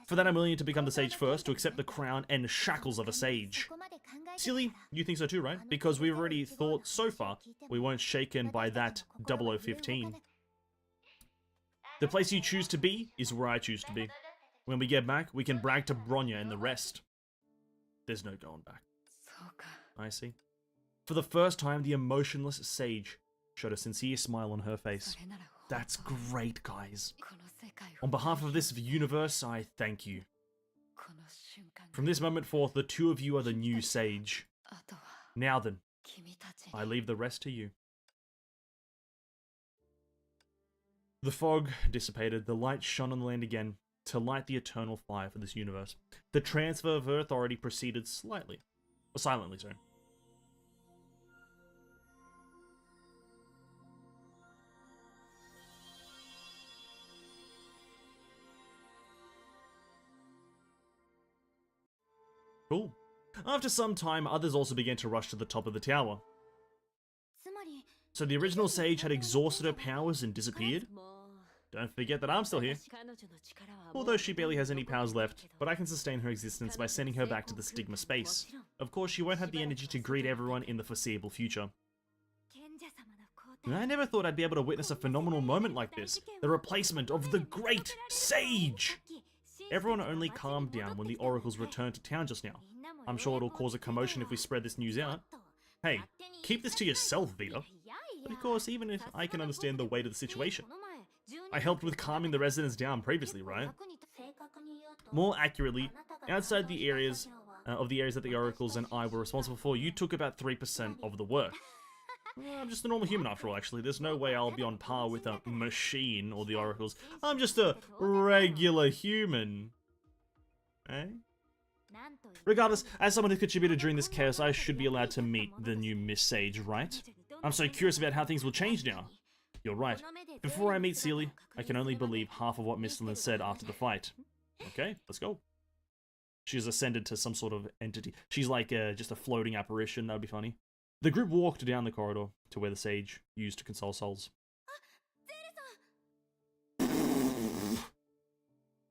For that, I'm willing to become the sage first, to accept the crown and shackles of a sage. Seelie, you think so too, right? Because we've already thought so far we weren't shaken by that 0015. The place you choose to be is where I choose to be. When we get back, we can brag to Bronya and the rest. There's no going back. I see. For the first time, the emotionless sage showed a sincere smile on her face. That's great, guys. On behalf of this universe, I thank you. From this moment forth, the two of you are the new sage. Now then, I leave the rest to you. The fog dissipated, the light shone on the land again to light the eternal fire for this universe. The transfer of her authority proceeded silently, sorry. Cool. After some time, others also began to rush to the top of the tower. So the original sage had exhausted her powers and disappeared? Don't forget that I'm still here. Although she barely has any powers left, but I can sustain her existence by sending her back to the Stigma space. Of course, she won't have the energy to greet everyone in the foreseeable future. I never thought I'd be able to witness a phenomenal moment like this. The replacement of the great sage! Everyone only calmed down when the oracles returned to town just now. I'm sure it'll cause a commotion if we spread this news out. Hey, keep this to yourself, Vita. But of course, even if I can understand the weight of the situation. I helped with calming the residents down previously, right? More accurately, outside the areas that the oracles and I were responsible for, you took about 3% of the work. I'm just a normal human after all, actually. There's no way I'll be on par with a machine or the oracles. I'm just a regular human. Eh? Regardless, as someone who contributed during this chaos, I should be allowed to meet the new Miss Sage, right? I'm so curious about how things will change now. You're right. Before I meet Seelie, I can only believe half of what Misthalin said after the fight. Okay, let's go. She's ascended to some sort of entity. She's like just a floating apparition. That would be funny. The group walked down the corridor to where the sage used to console souls.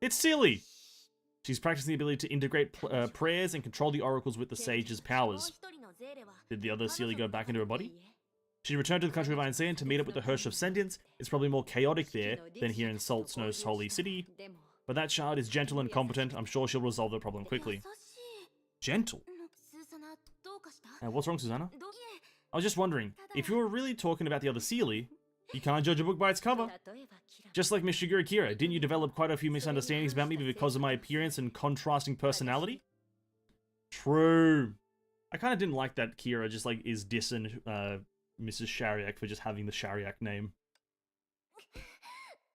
It's Seelie! She's practicing the ability to integrate prayers and control the oracles with the sage's powers. Did the other Seelie go back into her body? She returned to the country of Iron Sand to meet up with the Hirsch of Sentience. It's probably more chaotic there than here in Salt Snow's holy city. But that child is gentle and competent. I'm sure she'll resolve the problem quickly. Gentle? What's wrong, Susanna? I was just wondering, if you were really talking about the other Seelie, you can't judge a book by its cover. Just like Miss Shigure Kira, didn't you develop quite a few misunderstandings about me because of my appearance and contrasting personality? True. I kind of didn't like that Kira just like is dissing Mrs. Shariak for just having the Shariak name.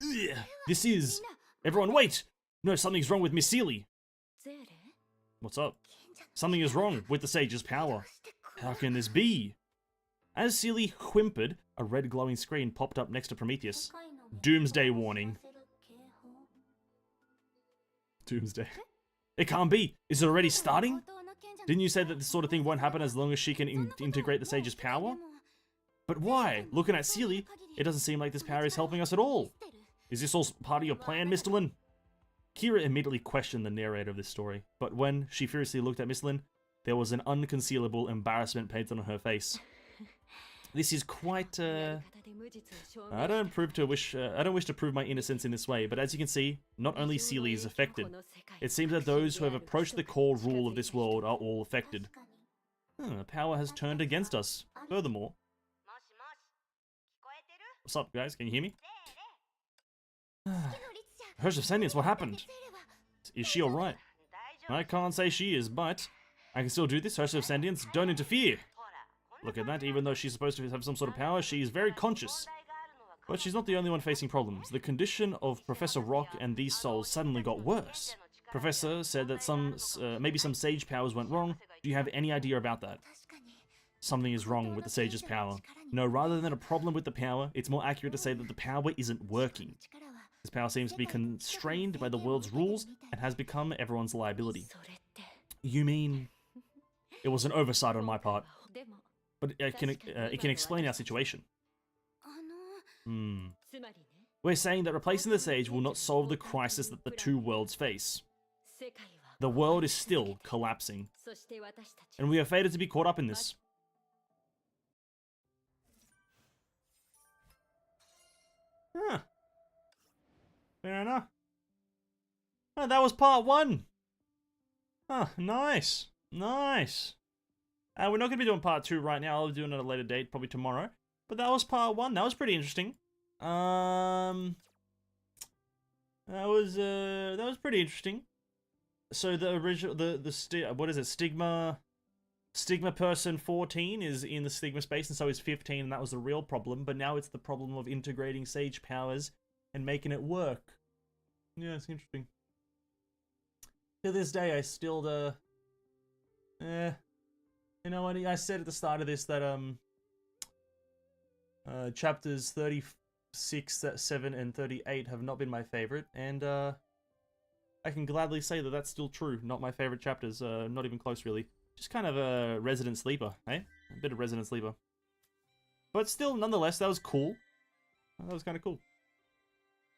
Ugh, this is... Everyone wait! No, something's wrong with Miss Seelie. What's up? Something is wrong with the sage's power. How can this be? As Seelie whimpered, a red glowing screen popped up next to Prometheus. Doomsday warning. Doomsday. It can't be. Is it already starting? Didn't you say that this sort of thing won't happen as long as she can integrate the sage's power? But why? Looking at Seelie, it doesn't seem like this power is helping us at all. Is this all part of your plan, Misthalin? Kira immediately questioned the narrator of this story, but when she furiously looked at Misthalin, there was an unconcealable embarrassment painted on her face. This is quite, I don't wish to prove my innocence in this way, but as you can see, not only Seelie is affected. It seems that those who have approached the core rule of this world are all affected. Power has turned against us. Furthermore... What's up, guys? Can you hear me? Hirsch of Sentience, what happened? Is she alright? I can't say she is, but... I can still do this. Host of Sentience, don't interfere. Look at that. Even though she's supposed to have some sort of power, she's very conscious. But she's not the only one facing problems. The condition of Professor Rock and these souls suddenly got worse. Professor said that maybe some sage powers went wrong. Do you have any idea about that? Something is wrong with the sage's power. No, rather than a problem with the power, it's more accurate to say that the power isn't working. This power seems to be constrained by the world's rules and has become everyone's liability. You mean it was an oversight on my part? But it can explain our situation. We're saying that replacing the sage will not solve the crisis that the two worlds face. The world is still collapsing, and we are fated to be caught up in this. Huh. Fair enough. Oh, that was part 1. Oh, nice. Nice. We're not going to be doing part 2 right now. I'll do it at a later date, probably tomorrow. But that was part 1. That was pretty interesting. That was pretty interesting. So the original, what is it? Stigma person 14 is in the Stigma space, and so is 15, and that was the real problem. But now it's the problem of integrating sage powers and making it work. Yeah, it's interesting. To this day, I still, you know what? I said at the start of this that, chapters 36, 7, and 38 have not been my favorite, and, I can gladly say that that's still true. Not my favorite chapters, not even close, really. Just kind of a resident sleeper, eh? A bit of resident sleeper. But still, nonetheless, that was cool. That was kind of cool.